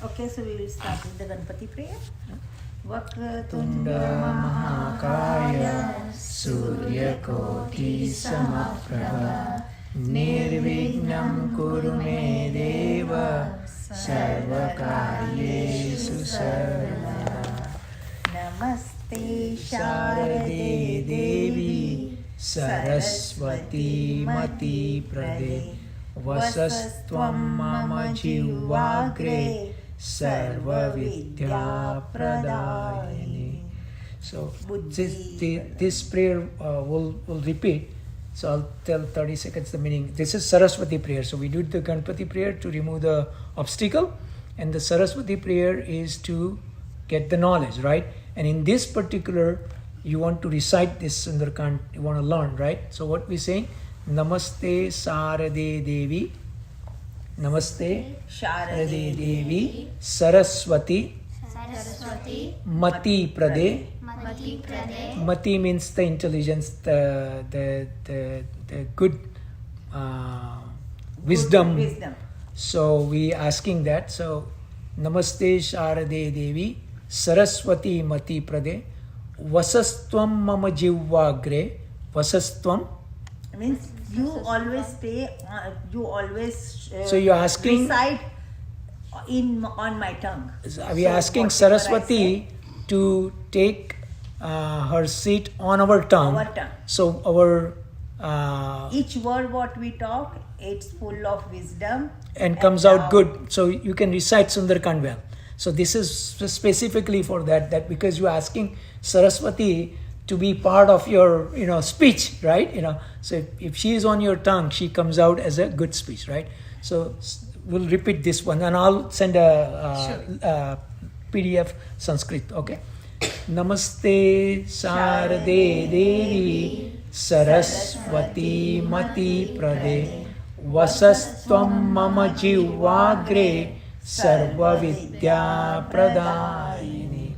Okay, so we will start with the Ganpati prayer. Vakrtunda Mahakaya Suryakoti Samaprabha Nirvignam Kuru Me Deva Sarvakaryesu Sarvada. Namaste Sharade Devi Saraswati Mati Prade Vasastvam Mama Jivagre Sarva Vidya Pradayini. So this prayer will repeat. So I'll tell 30 seconds the meaning. This is Saraswati prayer. So we do the Ganpati prayer to remove the obstacle, and the Saraswati prayer is to get the knowledge, right? And in this particular, you want to recite this Sunderkand, you want to learn, right? So what we saying? Namaste Sarade Devi. Namaste Sharade Devi Saraswati Mati Prade. Mati means the intelligence, the good wisdom. So we asking that. So Namaste Sharade Devi Saraswati Mati Prade Vasastvam Mama Jivagre. Vasastvam means you always stay, you always so you're asking, recite on my tongue. We are asking Saraswati to take her seat on our tongue. So our each word what we talk, it's full of wisdom and comes out good. So you can recite Sunderkand well. So this is specifically for that because you are asking Saraswati to be part of your speech, right? So if she is on your tongue, she comes out as a good speech, right? So we'll repeat this one, and I'll send a PDF Sanskrit. Okay. Namaste Sharade Devi Saraswati Mati Prade Vasastvam Mama Jivagre Sarva Vidya Pradayini.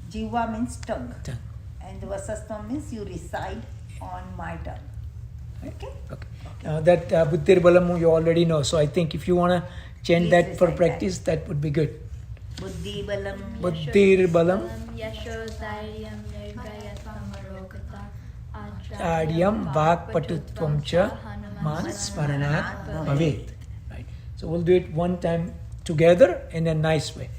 Jiva means tongue. And Vasastvam means you reside on my tongue. Okay? Now that Buddhir Balam you already know. So I think if you want to chant that for practice, that would be good. Buddhi Balam. Buddhir Balam. Yashodayam Nirgayatvam Arogata Adyam Vakpatutvam Cha Man Smaranat Bhavet. Right. So we'll do it one time together in a nice way.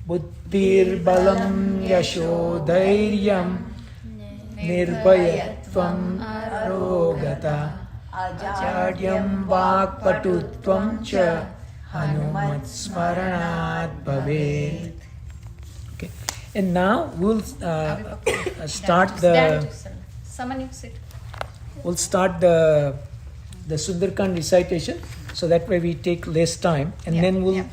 Buddhir Balam Yashodairyam Nirbhayatvam Arogata Ajadyam Vakpatutvam Cha Hanumat Smaranat Bhavet. Okay. And now we'll start the Sunderkand recitation, so that way we take less time, and then we'll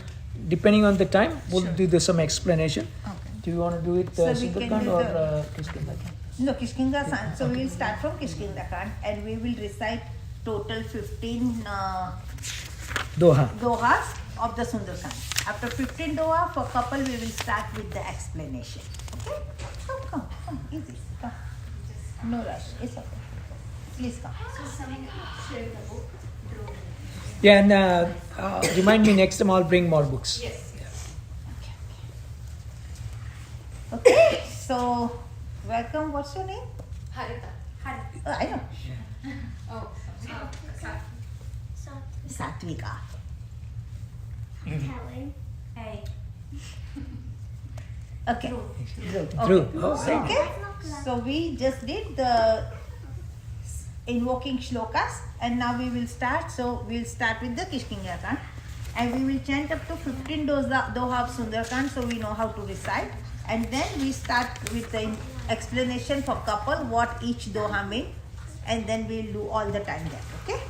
depending on the time we'll do some explanation. Okay. Do you want to do it Sunderkand or Kishkinda? No, Kishkinda. So we will start from Kishkinda and we will recite total 15 dohas of the Sunderkand. After 15 doha for couple, we will start with the explanation. Okay? Come, easy. Come. No rush. It's okay. Please come. Yeah, and remind me next time I'll bring more books. Yes. Okay. So, welcome. What's your name? Harita. I know. Oh, Satvika. Helen. Hey. Okay. True. Okay. So we just did the invoking shlokas, and now we will start. So we'll start with the Kishkinda, and we will chant up to 15 doha of Sunderkand, so we know how to recite. And then we start with the explanation for couple, what each doha means, and then we'll do all the time that. Okay?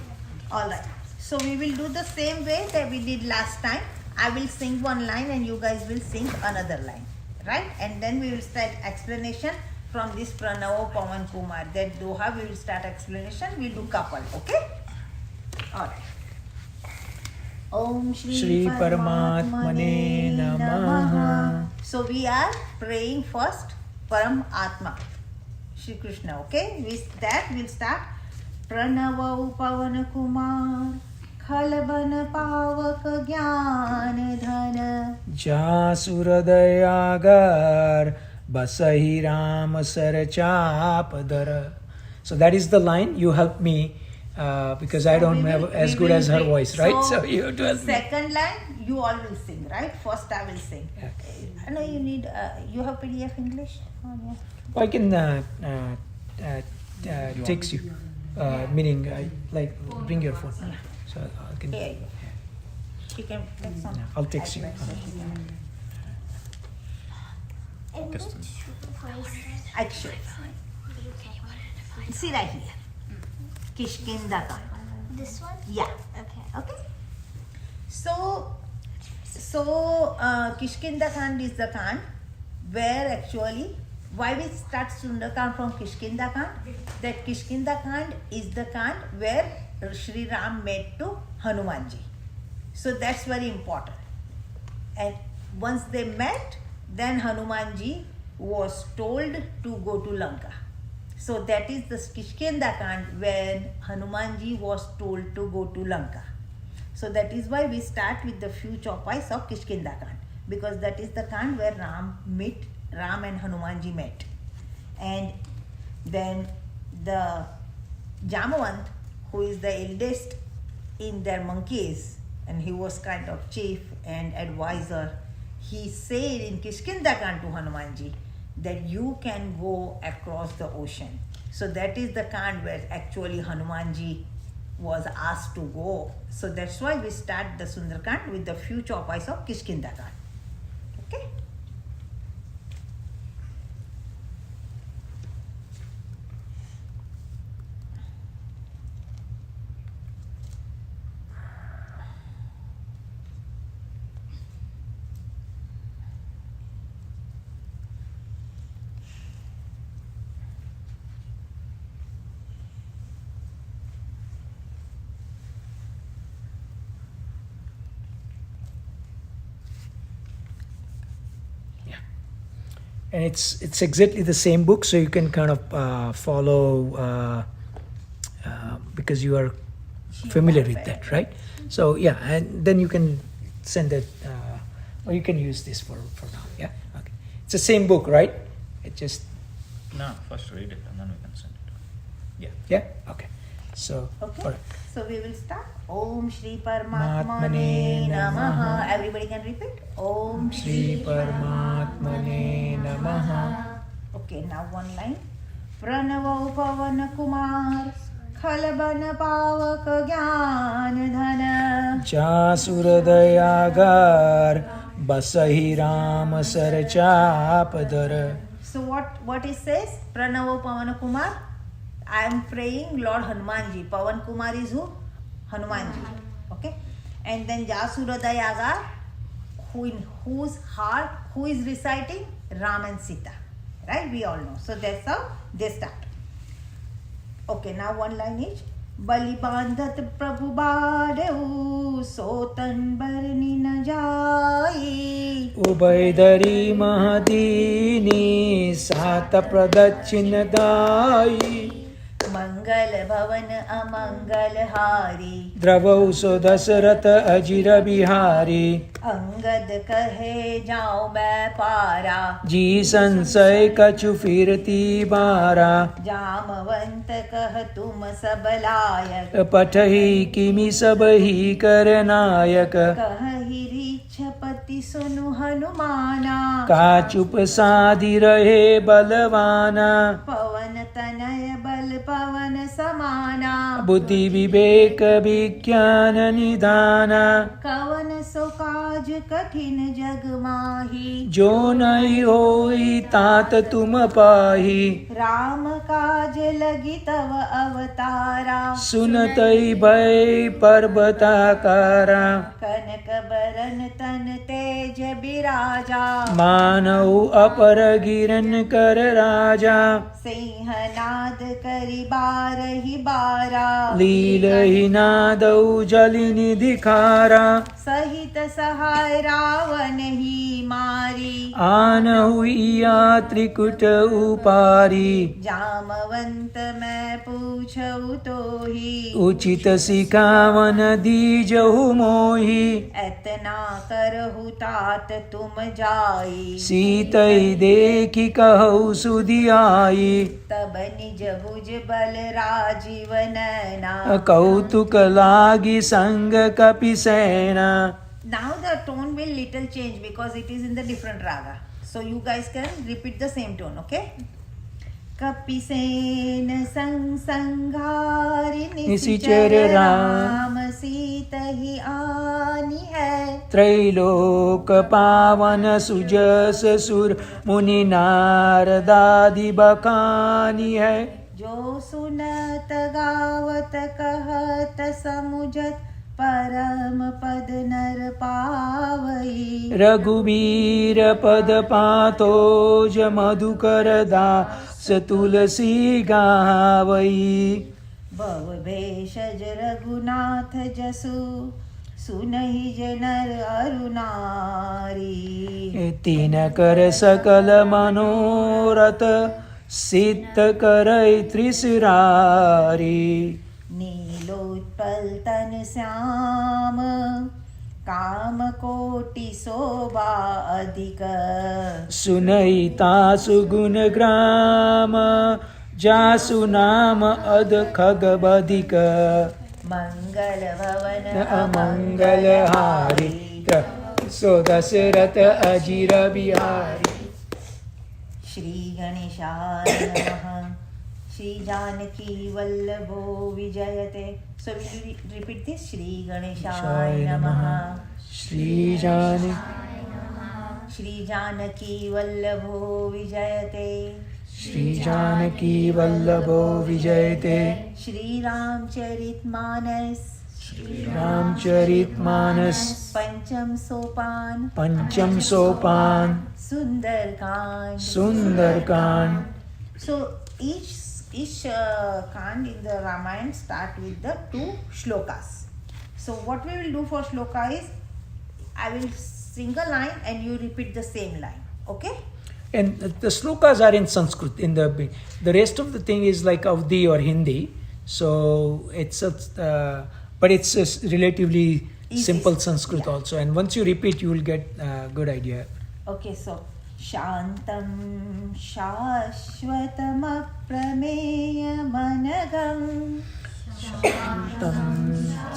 All right. So we will do the same way that we did last time. I will sing one line and you guys will sing another line, right? And then we will start explanation from this Pranava Pawan Kumar. That doha we will start explanation. We'll do couple. Okay? All right. Om Shri Paramatmane Namaha. So we are praying first Param Atma, Shri Krishna. Okay? With that we'll start. Pranava Pavan Kumar Khalabana Pavak पावक ज्ञान धन जासुरदयागार बसहि राम सर चापदर. So that is the line. You help me because I don't have as good as her voice, right? So you have to help me. Second line, you all will sing, right? First I will sing. Okay. I know you need, you have PDF English? Oh, yeah. I can text you, meaning like bring your phone. So I can. Here you go. You can text on. I'll text you. I show. See right here. Kishkindakand. This one? Yeah. Okay. Okay. So Kishkindakand is the Kand where actually, why we start Sunderkand from Kishkindakand? That Kishkindakand is the Kand where Shri Ram met to Hanumanji. So that's very important. And once they met, then Hanumanji was told to go to Lanka. So that is the Kishkindakand when Hanumanji was told to go to Lanka. So that is why we start with the few chopais of Kishkindakand, because that is the Kand where Ram and Hanumanji met. And then the Jamavant, who is the eldest in their monkeys, and he was kind of chief and advisor, he said in Kishkindakand to Hanumanji that you can go across the ocean. So that is the Kand where actually Hanumanji was asked to go. So that's why we start the Sunderkand with the few chopais of Kishkindakand. Okay? And it's exactly the same book, so you can kind of follow because you are familiar with that, right? So yeah, and then you can send it, or you can use this for now. Yeah, okay. It's the same book, right? It just No, first read it and then we can send it. yeah. Okay. So Okay. all right. So we will start. Om Shri Paramatmane Namaha. Everybody can repeat. Om Shri Paramatmane Namaha. Okay, now one line. Pranavo Pavan Kumar Khalabana Pavak Gyan Dhana Jasurayagar Basahi Ram Sar Chapadar. So what it says? Pranavo Pavan Kumar. I am praying Lord Hanumanji. Pavan Kumar is who? Hanumanji. Okay. And then Jasurayagar, who in whose heart, who is reciting? Ram and Sita. Right? We all know. So that's how they start. Okay, now one line is Bali bandhat prabhu baadeu sotan barni na jai. Ubaidari Mahadini Sata Pradachin Dai Mangal bhavan amangal hari. Dravau so Dasarata Ajira Bihari Angad kahe jao main para. Ji Sansai Kachu Firti Bara Jamavant kah tum sab layak. Patahi Kimi Sabahi Karanayak Kahi richapati sunu Hanumana. Kachup Sadi Rahe Balavana Pavan tanaya bal pavan samana. Buddhi Viveka Vikyana Nidana Kavan so kaaj kathin jag mahi. Jo nahi hoi tat tum pahi Ram kaaj lagi tav avatara. Sunatai bhai parbatakara Kanak baran tan tej biraja. Manau aparagiran kar raja Singh नाद करी बारहि बारा लीलहि नादौ जलिनि दिखारा सहित सहाय रावण ही मारी आनहु इया त्रिकुट उपारी जामवंत मैं पूछऊ तो ही उचित सिखावन दीजहु मोहि एतना करहु तात तुम जाई सीतई देखि कहु सुधियाई तब निज भुज बल राजीव नैना कौतुक लागी संग कपि सेना. Now the tone will little change because it is in the different raga. So you guys can repeat the same tone, okay? कपिसेन संघारि निशिचर Ram Sita ही आनी है त्रैलोक पावन सुजस सुर मुनि नारदादि बखानी है जो सुनत गावत कहत समुझत परम पद नर पावई रघुबीर पद पातोज मधुकर दास तुलसी गावई भव भेषज रघुनाथ जसु सुनहि जनर अरुणारी तीन कर सकल मनोरथ सिद्ध करई त्रिसुरारी नीलोत्पल तन श्याम काम कोटि शोभा अधिक सुनई तासु गुण ग्राम जासु नाम अध खग बधिक मंगल भवन अमंगल हारी सो दशरथ अजिर बिहारी. श्री गणेशाय नमः. श्री जानकी वल्लभो विजयते. So will you repeat this? Shri गणेशाय नमः. श्री जानकी वल्लभो विजयते. श्री जानकी वल्लभो विजयते. श्री रामचरितमानस. रामचरितमानस पंचम सोपान Sundarkand. So each kand in the Ramayana start with the 2 shlokas. So what we will do for shloka is I will sing a line and you repeat the same line. Okay? And the slokas are in Sanskrit. In the rest of the thing is like Avdi or Hindi. So it's but it's a relatively Easy. simple Sanskrit Yeah. also. And once you repeat, you will get a good idea. Okay, so शान्तं शाश्वतमप्रमेयमनघं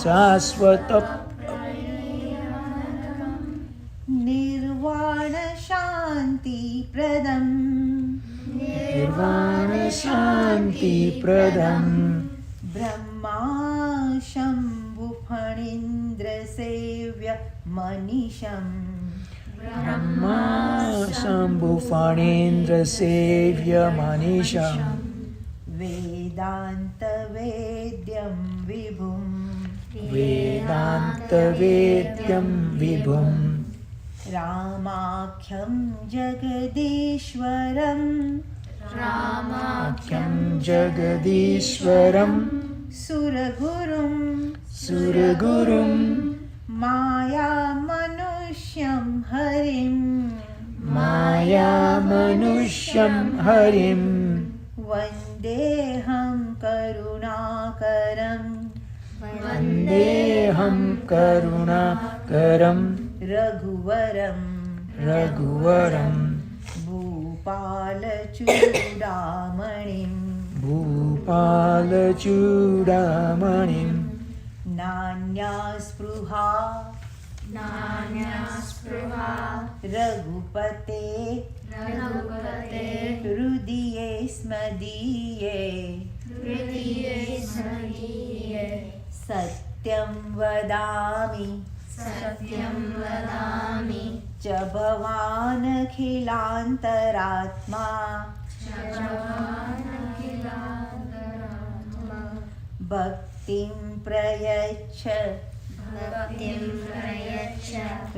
शाश्वत निर्वाण शान्तिप्रदं ब्रह्मा शम्भु फणीन्द्र सेव्य मनीषम् ब्रह्मा शम्भु फणीन्द्र सेव्य मनीषम् वेदांत वेद्यं विभुम् रामाख्यं जगदीश्वरं सुरगुरुं माया मनुष्यं हरिं वन्देऽहं करुणाकरं रघुवरं भूपालचूडामणिं नान्या स्पृहा रघुपते हृदये स्मदीये सत्यं वदामि च भवानखिलान्तरात्मा भक्तिं प्रयच्छ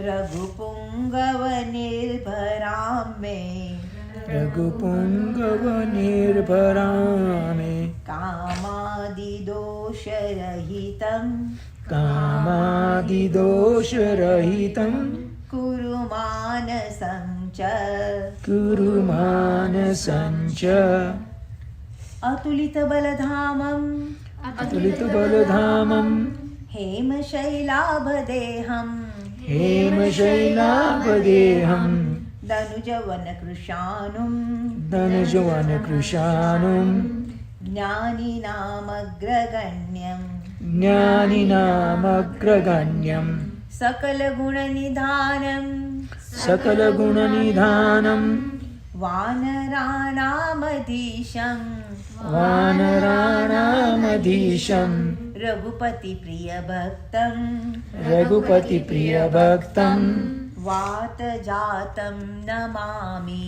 रघुपुङ्गवनिर्भरां मे रघुपुंगव निर्भरामे कामादिदोषरहितं कुरु मानसं च अतुलितबलधामं हेमशैलाभदेहं धनुजवनकृशानुं ज्ञानिनामग्रगण्यं सकलगुणनिधानं वानराणामधीशं रघुपतिप्रियभक्तं वातजातं नमामि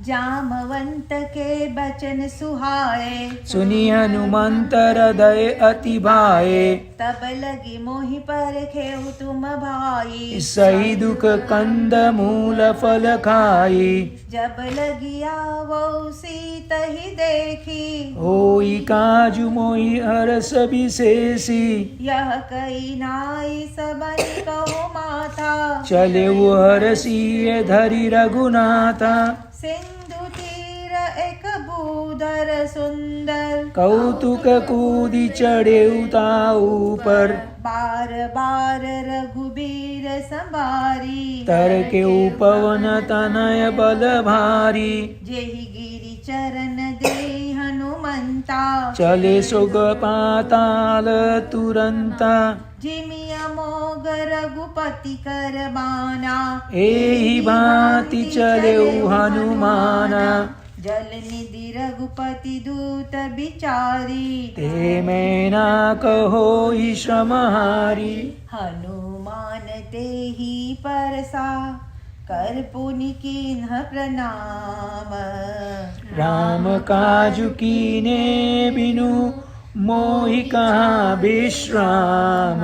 जामवंत के बचन सुहाए सुनी हनुमंत हृदय अति भाए तब लगी मोहि पर खेऊ तुम भाई सही दुख कंद मूल फल खाई जब लगी आवो सीत ही देखी होई काजु मोहि हरस विशेषी यह कई नाई सबन कहो माथा चले वो हरसिय धरि रघुनाथा सिंधु तीर एक बूदर सुंदर कौतुक कूदी चढ़े उताऊ पर बार बार रघुबीर संभारी तर के उपवन तनय बल भारी जेहि गिरि चरण दे हनुमंता चले सुग पाताल तुरंता जिमिया मोग रघुपति कर बाना एहि भांति चले हनुमाना जल निधि रघुपति दूत बिचारी ते मैं ना कहो श्रमहारी हनुमान ते ही परसा कर पुनि कीन्ह प्रणाम राम काजु कीने बिनु मोहि कहाँ विश्राम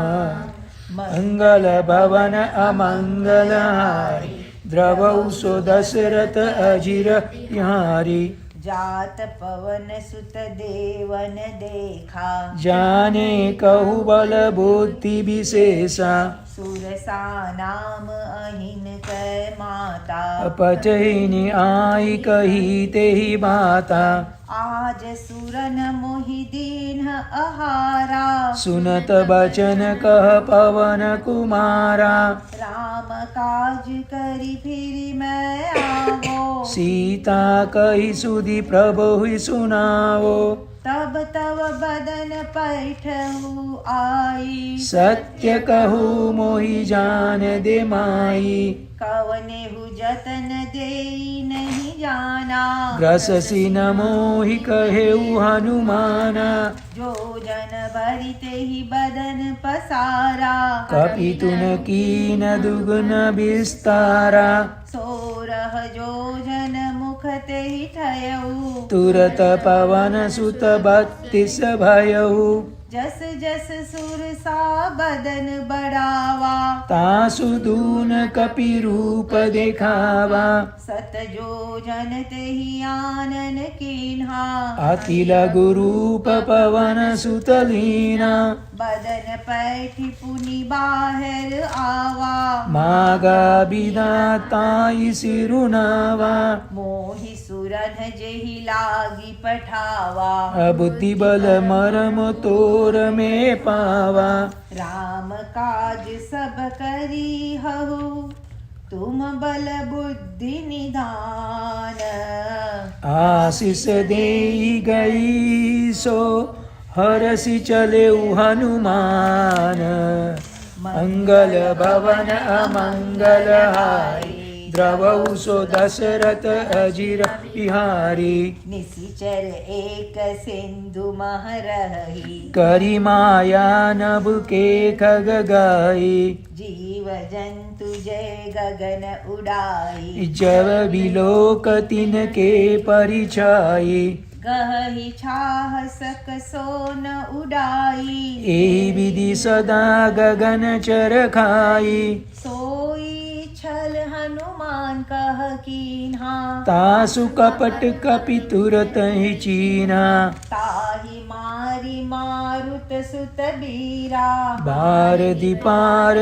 मंगल भवन अमंगल हारी द्रवौ सो दशरथ अजिर बिहारी जात पवन सुत देवन देखा जाने कहु बल बुद्धि विशेषा सुरसा नाम अहिन कर माता पचहिनि आई कही तेहि बाता आज सुरन मोहि दीन आहारा सुनत बचन कह पवन कुमारा राम काज करी फिरि मैं आवो सीता कही सुधि प्रभु ही सुनावो तब तव बदन पैठहु आई सत्य कहू मोहि जान दे माई कवनेहु जतन देई नहीं जाना ग्रससी न मोहि कहेउ हनुमाना जो जन भरिते ही बदन पसारा कपि तुन कीन दुगुन विस्तारा सोरह जो जन मुख ते ही ठयऊ तुरत पवन सुत 32 भयऊ जस जस सुर सा बदन बढ़ावा तासु दून कपि रूप देखावा सत जो जन ते ही आनन कीन्हा अति लघु रूप पवन सुत लीना बदन पैठी पुनि बाहर आवा मागा बिना ताई सिरुनावा मोहि सुरन जेहि लागी पठावा बुद्धि बल मरम तोर में पावा राम काज सब करी हहु तुम बल बुद्धि निधान आशीष देई गई सो हरसि चले हनुमान मंगल भवन अमंगल हारी द्रवौ सो दशरथ अजिर बिहारी निशिचर एक सिंधु महरही करी माया नभ के खग गाई जीव जंतु जय गगन उड़ाई जब बिलोक तिन के परिछाई गहि छाह सक सोन उड़ाई एहि विधि सदा गगन चर खाई सोई छल हनुमान कह कीन्हा, तासु कपट कपि तुरत ही चीना, ताहि मारी मारुत सुत बीरा, भारती पार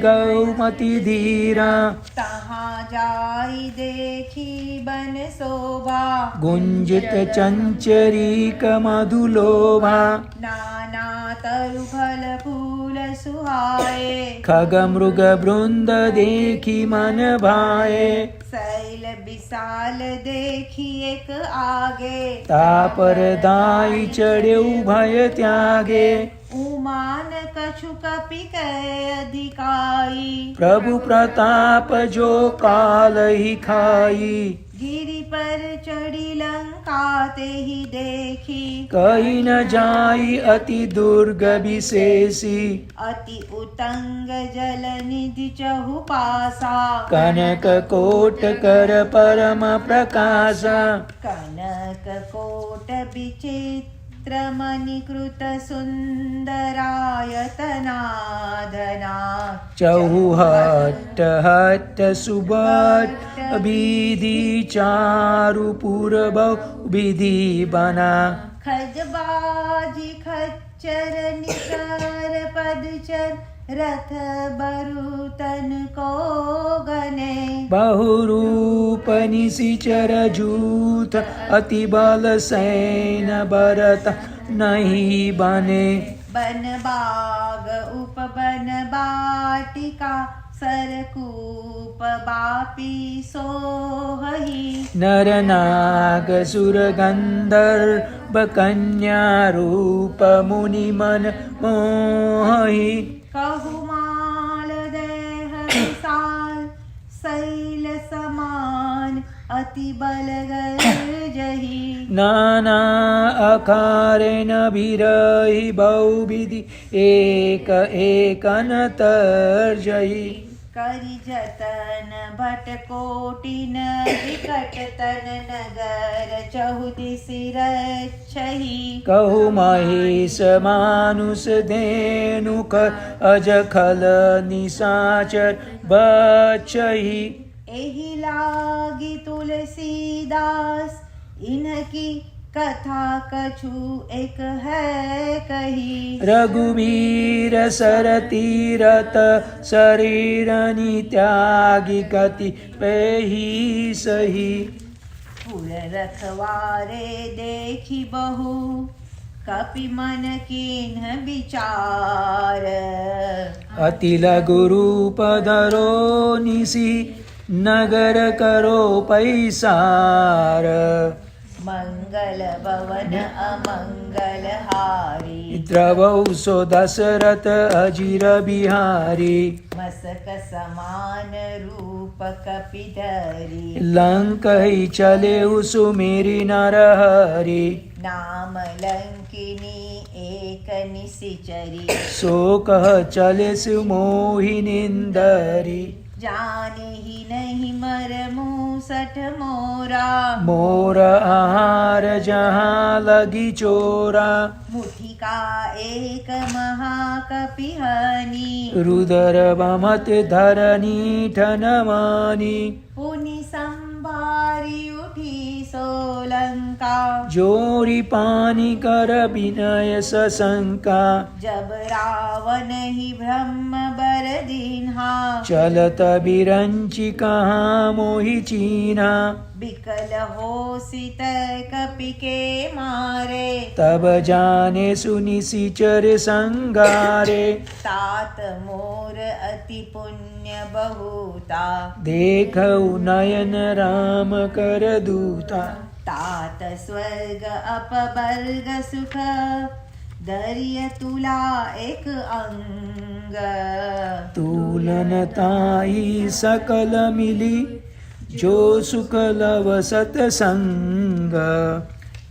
गौमति धीरा, तहाँ जाई देखी बन शोभा, गुंजित चंचरीक मधुलोभा, नाना तरु फल फूल सुहाए, खग मृग वृंद देखी मन भाए, शैल विशाल देखी एक आगे, तापर दाई चढ़े भय त्यागे, उमान कछु कपि कै अधिकाई, प्रभु प्रताप जो काल ही खाई, गिरि पर चढ़ी लंका ते ही देखी, कहीं न जाई अति दुर्ग विशेषी, अति उतंग जल निधि चहु पासा, कनक कोट कर परम प्रकाशा, कनक कोट विचित्र मणिकृत सुंदरायतनाधना, चौहट हट सुबट विधि चारु पूर्व विधि बना, खजबाजी खच्चर निकर पदचर, रथ बरुतन को गने, बहुरूप निशिचर जूथ, अति बल सैन बरत नहीं बने, बन बाग उपवन बाटिका, सरकूप बापी सोहहि, नर नाग सुर गंधर्व कन्या रूप मुनि मन मोहि, कहुमाल देह विशाल, शैल समान अति बलगर जही, नाना अकारे न बिरहि बहुविधि एक एक न तर्जहि, करि जतन भट कोटिन विकट तन नगर, चहुदिसि रक्षहि, कहु महेश मानुष धेनु कर अज खल निशाचर बचहि, एहि लागी तुलसीदास, इनकी कथा कछु एक है कही, रघुवीर सर तीरथ शरीरनि त्यागी गति पेहि सही, पुर रखवारे देखी बहु, कपि मन कीन्ह विचार, अति लघु रूप धरो निसी, नगर करो पैसार, मंगल भवन अमंगल हारी, द्रवौ सो दशरथ अजिर बिहारी, मसक समान रूप कपिधरी, लंकहि चले सुमेरि नरहरि, नाम लंकिनी एक निशिचरी, सो कह चले सुमोहि निंदरी, जाने ही नहीं मर मूसठ मोरा, मोर आहार जहाँ लगी चोरा, मुठी का एक महाकपिहनी, रुदर बमत धरनी ठन मानी, पुनि संभारी उठी सोलंका, जोरी पानी कर विनय सशंका, जब रावण ही ब्रह्म बर दीन्हा, चलत बिरंची कहाँ मोहि चीना, बिकल हो सित कपि के मारे, तब जाने सुनि सिचर संगारे, तात मोर अति पुण्य बहुता, देखऊ नयन राम कर दूता, तात स्वर्ग अपवर्ग सुख, दरिय तुला एक अंग, तुलन ताई सकल मिली, जो सुख लव सतसंग,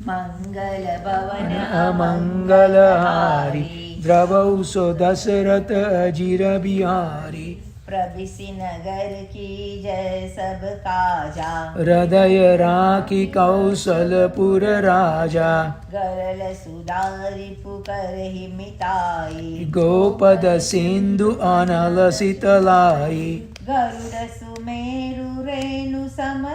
मंगल भवन अमंगल हारी, द्रवौ सो दशरथ अजिर बिहारी, प्रविशि नगर की जय सब काजा, हृदय राखी कौशलपुर राजा, गरल सुधारि पुकर ही मिताई, गोपद सिंधु अनल शीतलाई, गरुड़ सुमेरु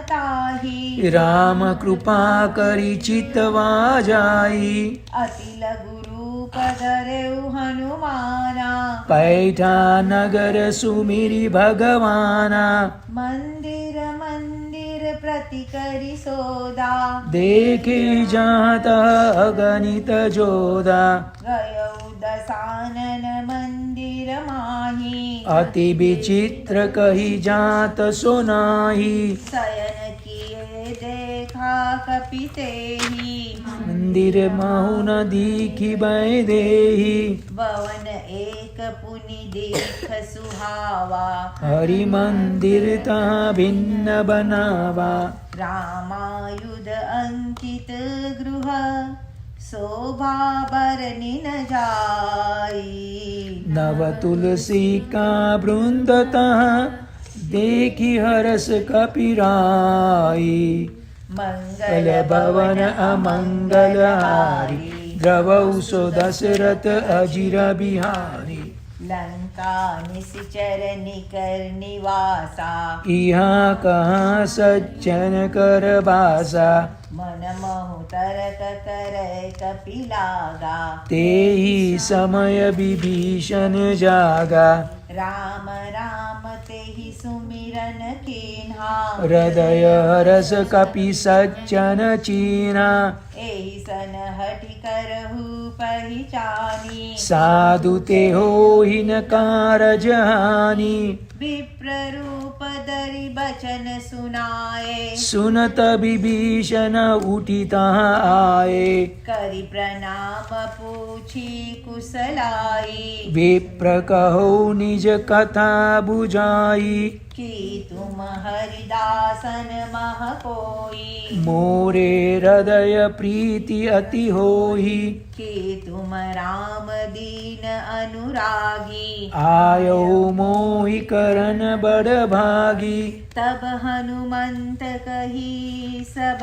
ताही। राम कृपा करी चितवा जाई। अति लघु रूप धरेउ हनुमाना। पैठा नगर सुमिरी भगवाना। मंदिर मंदिर प्रति करी सोदा। देखे जात अगणित जोदा। गयौ दसानन मंदिर माही। अति विचित्र कही जात सुनाही। शयन किए देखा कपि तेहि। मंदिर महु न दीखी बै देही। भवन एक पुनि देख सुहावा। हरि मंदिर तहाँ भिन्न बनावा। रामायुध अंकित गृह शोभा बरनि न जाई। नव तुलसी का वृंद तहाँ देखी हरस कपिराई। मंगल भवन अमंगल हारी। द्रवौ सो दशरथ अजिर बिहारी। लंका निश्चर निकर निवासा। यहाँ कहाँ सज्जन कर बासा। मन मोहु तरक करे कपि लागा। तेहि समय विभीषण जागा। राम राम तेहि सुमिरन कीन्हा। हृदय हरस कपि सज्जन चीना। एहि सन हठि करहु पहिचानी। साधु ते होहि न कारज हानि। विप्र रूप धरि बचन सुनाए। सुनत विभीषण उठि तहाँ आए। करि प्रणाम पूछी कुशलाई। विप्र कहो निज कथा बुझाई। कि तुम हरिदासन मह कोई। मोरे हृदय प्रीति अति होई। कि तुम राम दीन अनुरागी। आयो मोहि करन बड़ भागी। तब हनुमंत कही सब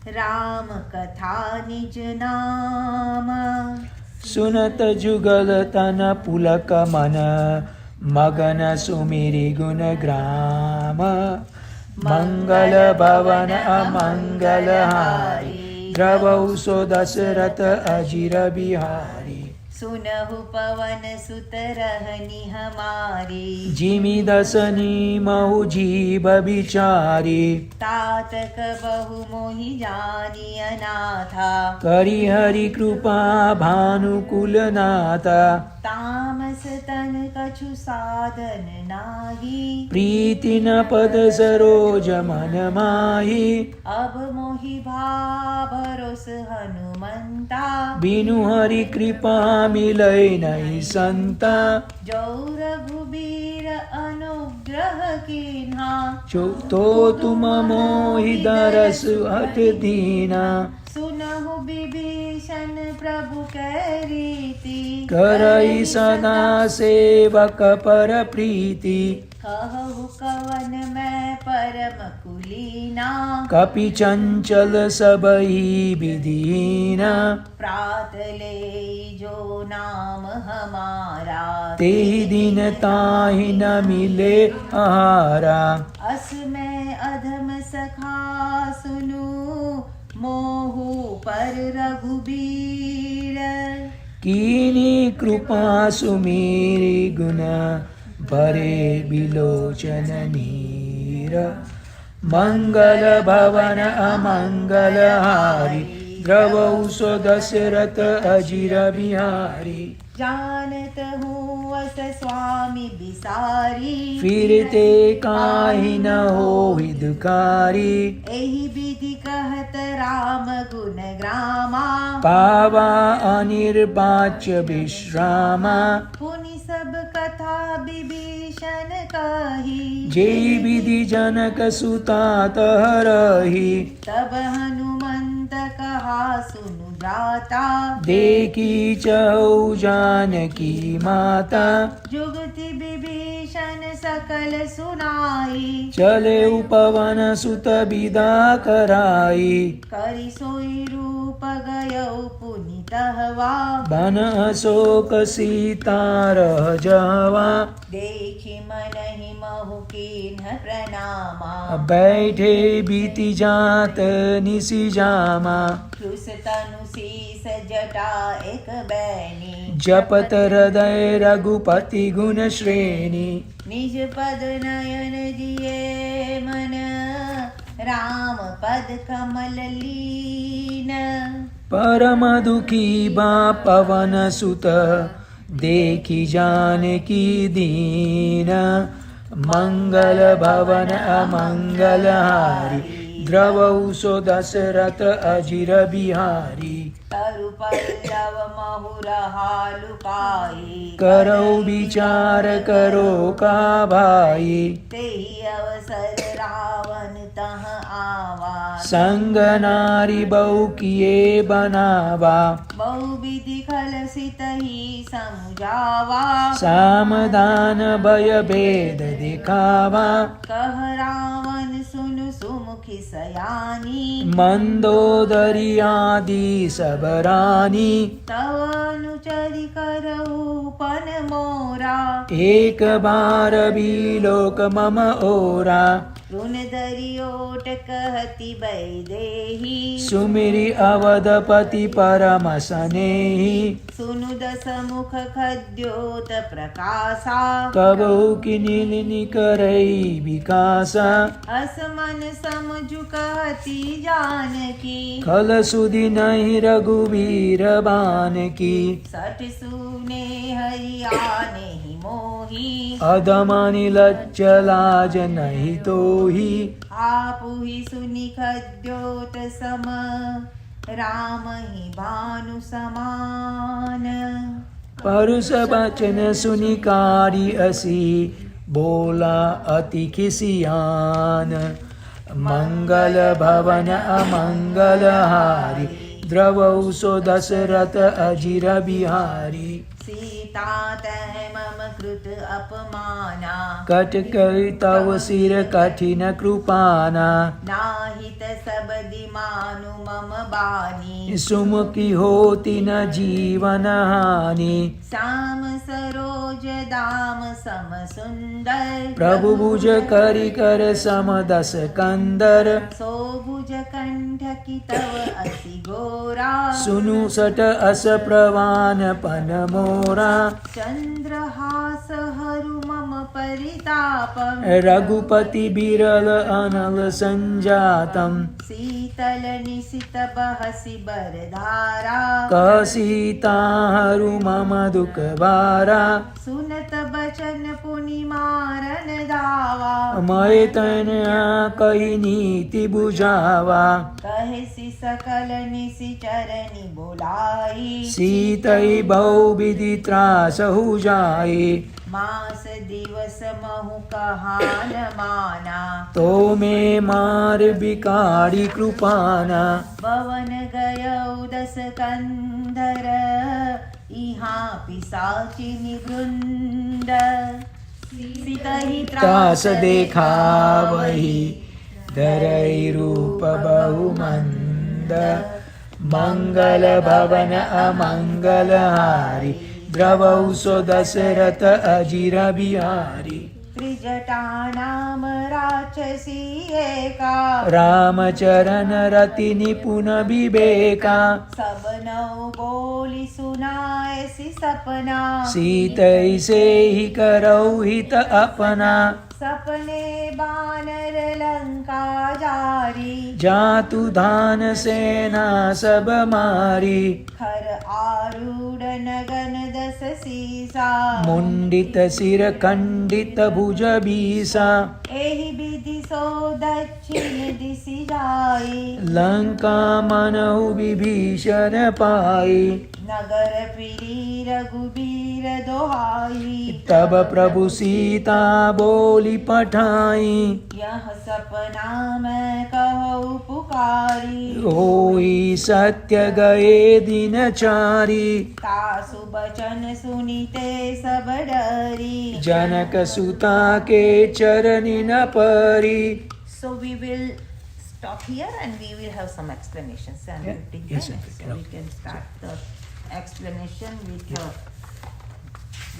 राम कथा निज नाम। सुनत जुगल तन पुलक मन। मगन सुमिरि गुण ग्राम। मंगल भवन अमंगल हारी। द्रवौ सो दशरथ अजिर बिहारी। सुनहु पवन सुत रहनि हमारी। जिमि दसनी महु जीव बिचारी। तातक बहु मोहि जानी अनाथा। करि हरि कृपा भानुकुल नाथा। तामस तन कछु साधन नाही। प्रीति न पद सरोज मन माही। अब मोहि भरोस हनुमंता। बिनु हरि कृपा मिलै नहीं संता। जो रघुबीर अनुग्रह कीन्हा। तो तुम मोहि दरस हठ दीना। सुनहु विभीषण प्रभु कै रीति। करई सदा सेवक पर प्रीति। कहु कवन मैं परम कुलीना। कपि चंचल सबहि विधीना। प्रात ले जो नाम हमारा। तेहि दिन ताहि न मिले आहारा। अस में अधम सखा सुनु। मोहु पर रघुबीर। कीनी कृपा सुमेरि गुण। भरे बिलोचन नीर। मंगल भवन अमंगल हारी। द्रवौ सो दशरथ अजिर बिहारी। जानत हूँ अस स्वामी बिसारी। फिरते काहि न होहि दुखारी। एहि विधि कहत राम गुण ग्रामा। पावा अनिर्वाच्य विश्रामा। पुनि सब कथा विभीषण कही। जेहि विधि जनक सुता तहरही। तब हनुमंत कहा सुनु भ्राता देखी चहु जानकी माता जुगति विभीषण सकल सुनाई चले पवन सुत विदा कराई करि सोई रूप गयौ पुनीत हवा बन अशोक सीता रह जवा देखि मनहि महु कीन्ह प्रणामा बैठे बीति जात निसी जामा कृष तनु शीस जटा एक बैनी जपत हृदय रघुपति गुण श्रेणी निज पद नयन दिए मन राम पद कमल लीन परम दुखी बा पवन सुत देखी जानकी दीन मंगल भवन अमंगल हारी द्रवौ सो दशरथ अजिर बिहारी तरु पल्लव महुरहा लुकाई करो विचार करो का भाई तेहि अवसर रावण तह आवा संग नारी बहु किए बनावा बहु विधि खलसित ही समझावा सामदान भय भेद दिखावा कह रावण सुन सुमुखी सयानी मंदोदरी आदि सब रानी तव अनुचरि करऊ पन मोरा एक बार भी लोक मम ओरा ऋण धरि ओट कहति वैदेही सुमिरि अवधपति परम सनेही सुनु दस मुख खद्योत प्रकाशा कबहु किनिलिनि करई विकासा असमन समझु कहति जानकी खल सुधि नहीं रघुवीर बान की सठ सुने हरियाने ही मोही अधमानि लज्ज लाज नहीं तोही आपु ही सुनि खद्योत सम राम ही भानु समान परुष बचन सुनि कारी असी बोला अति खिसियान मंगल भवन अमंगल हारी द्रवौ सो दशरथ अजिर बिहारी सीता तह मम कृत अपमाना कट करि तव सिर कठिन कृपाना नाहित सबदि मानु मम बानी सुमुखी होती न जीवन हानि श्याम सरोज दाम सम सुंदर प्रभु भुज करि कर सम दस कंदर सो भुज कंठ की तव अति गोरा सुनु सट अस प्रवान पन मोरा चंद्रहास हरु मम परितापम रघुपति बिरल अनल संजातम शीतल निशित बहसि बरधारा कह सीता हरु मम दुख बारा सुनत बचन पुनि मारन धावा मैं तन कही नीति बुझावा कहेसि सकल निशि चरनि बोलाई सीतई बहु विधि त्रास हो जाए मास दिवस महु कहान माना तो मैं मार बिकारी कृपाना भवन गयौ दस कंधर इहाँ पिशाचि निवृंद सीतहि त्रास देखा वही धरई रूप बहु मंद मंगल भवन अमंगल हारी द्रवौ सो दशरथ अजिर बिहारी त्रिजटानाम राक्षसी एका रामचरण रति निपुण विवेका सब नौ बोली सुनाएसी सपना सीतई से ही करौ हित अपना सपने बानर लंका जारी जातु धान सेना सब मारी खर आरूढ़ नगन दस सीसा मुंडित सिर खंडित भुज बीसा एहि विधि सो दक्षिण दिशि जाई लंका मनहु विभीषण पाई नगर फिरी रघुबीर दोहाई तब प्रभु सीता बोली पठाई यह सपना मैं कहूँ निरहोकारी होई सत्य गए दिनचारी तासु बचन सुनीते सब डरी जनक सुता के चरनी न परी. So we will stop here and we will have some explanations. And Yeah. 15 Yes, minutes. okay. So we can start the explanation with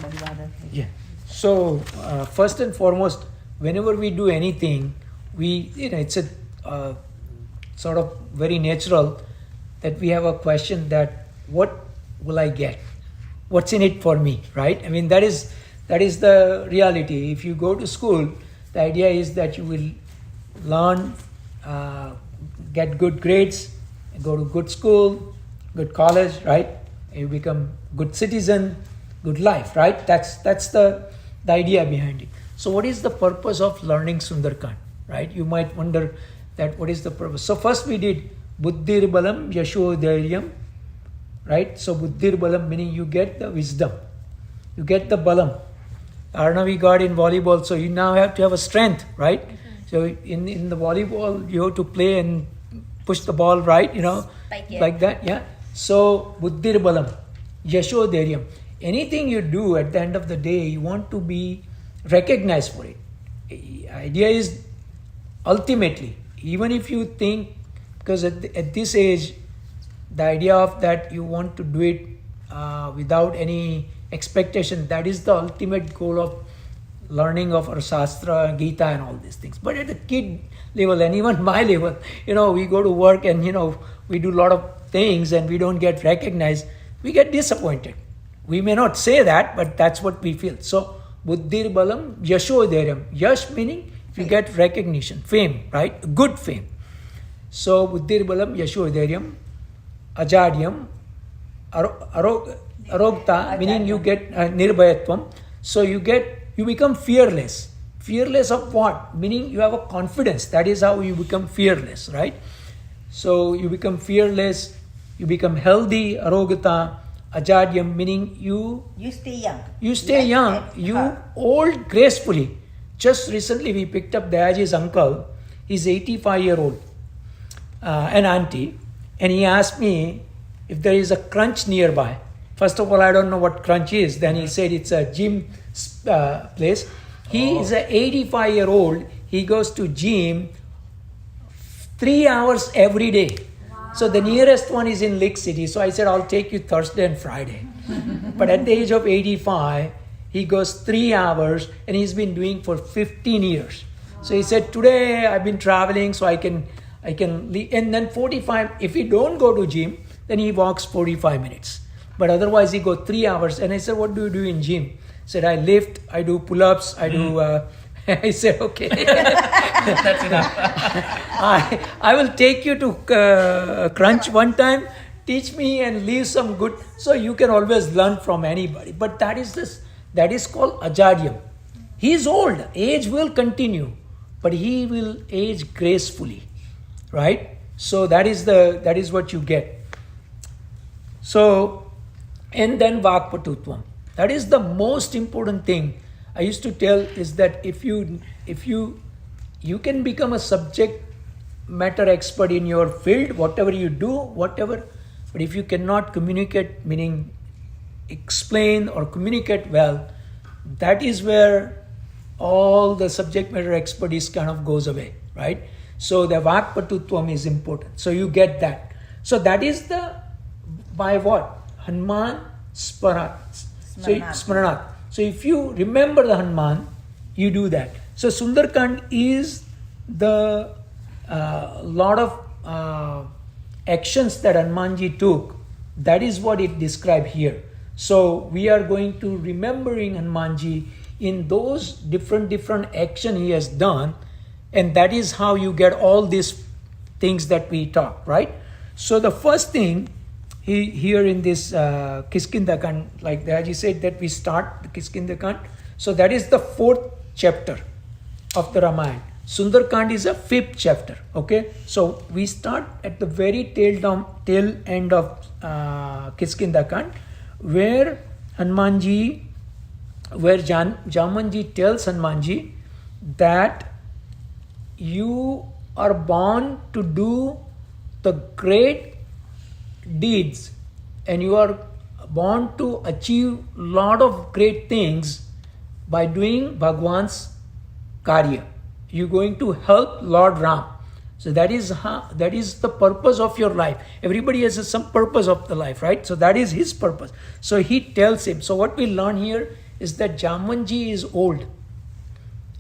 Badivada. Yeah. So first and foremost, whenever we do anything, it's a sort of very natural that we have a question that what will I get? What's in it for me, right? I mean that is the reality. If you go to school, the idea is that you will learn, get good grades, go to good school, good college, right? You become good citizen, good life, right? That's the idea behind it. So what is the purpose of learning Sunderkand, right? You might wonder that what is the purpose. So first we did Buddhir Balam Yasho Dhairyam, right? So Buddhir Balam meaning you get the wisdom, you get the Balam. Arna we got in volleyball, so you now have to have a strength, right? So in the volleyball you have to play and push the ball right, like that, yeah. So Buddhir Balam Yasho Dhairyam. Anything you do at the end of the day, you want to be recognized for it. Idea is ultimately, even if you think, because at this age, the idea of that you want to do it without any expectation, that is the ultimate goal of learning of our Shastra, Gita and all these things. But at the kid level and even my level, we go to work and, we do a lot of things and we don't get recognized, we get disappointed. We may not say that, but that's what we feel. So, Buddhir Balam Yasho Dhairyam. Yash meaning you get recognition, fame, right? Good fame. So, Buddhir Balam Yasho Dhairyam. Ajadyam. Arogta meaning you get Nirbhayatvam. So, you become fearless. Fearless of what? Meaning you have a confidence. That is how you become fearless, right? So, you become fearless, you become healthy, Arogata. Ajadyam meaning you stay young. You stay young. You old gracefully. Just recently we picked up Dayaji's uncle. He's 85-year-old, an auntie, and he asked me if there is a crunch nearby. First of all, I don't know what crunch is. Then he said it's a gym place. He is an 85-year-old. He goes to gym 3 hours every day. So the nearest one is in Lake City. So I said, I'll take you Thursday and Friday. But at the age of 85, he goes 3 hours and he's been doing for 15 years. So he said, today I've been traveling so I can leave. And then 45, if he don't go to gym, then he walks 45 minutes. But otherwise he goes 3 hours. And I said, what do you do in gym? He said, I lift, I do pull-ups, I do... I said, okay. That's enough. I will take you to crunch one time, teach me and leave some good. So you can always learn from anybody. But that is called Ajadyam. He is old. Age will continue. But he will age gracefully. Right? So that is what you get. So, and then Vakpatutvam. That is the most important thing. I used to tell is that if you can become a subject matter expert in your field, whatever you do, but if you cannot communicate, meaning explain or communicate well, that is where all the subject matter expertise kind of goes away, right? So the Vakpatutvam is important. So you get that. So that is by what? Hanuman Smaranat. So Smaranat. So if you remember the Hanuman, you do that. So Sunderkand is the lot of actions that Hanumanji took. That is what it described here. So we are going to remembering Hanumanji in those different action he has done, and that is how you get all these things that we talk, right? So the first thing here in this Kiskindakand, like Dayaji said that we start the Kiskindakand. So that is the 4th chapter of the Ramayana. Sunderkand is a 5th chapter. Okay, so we start at the very tail end of Kiskindakand, where Jamanji tells Hanumanji that you are born to do the great deeds and you are born to achieve lot of great things by doing Bhagwan's karya. You're going to help Lord Ram. So that is the purpose of your life. Everybody has some purpose of the life, right? So that is his purpose. So he tells him. So what we learn here is that Jamanji is old.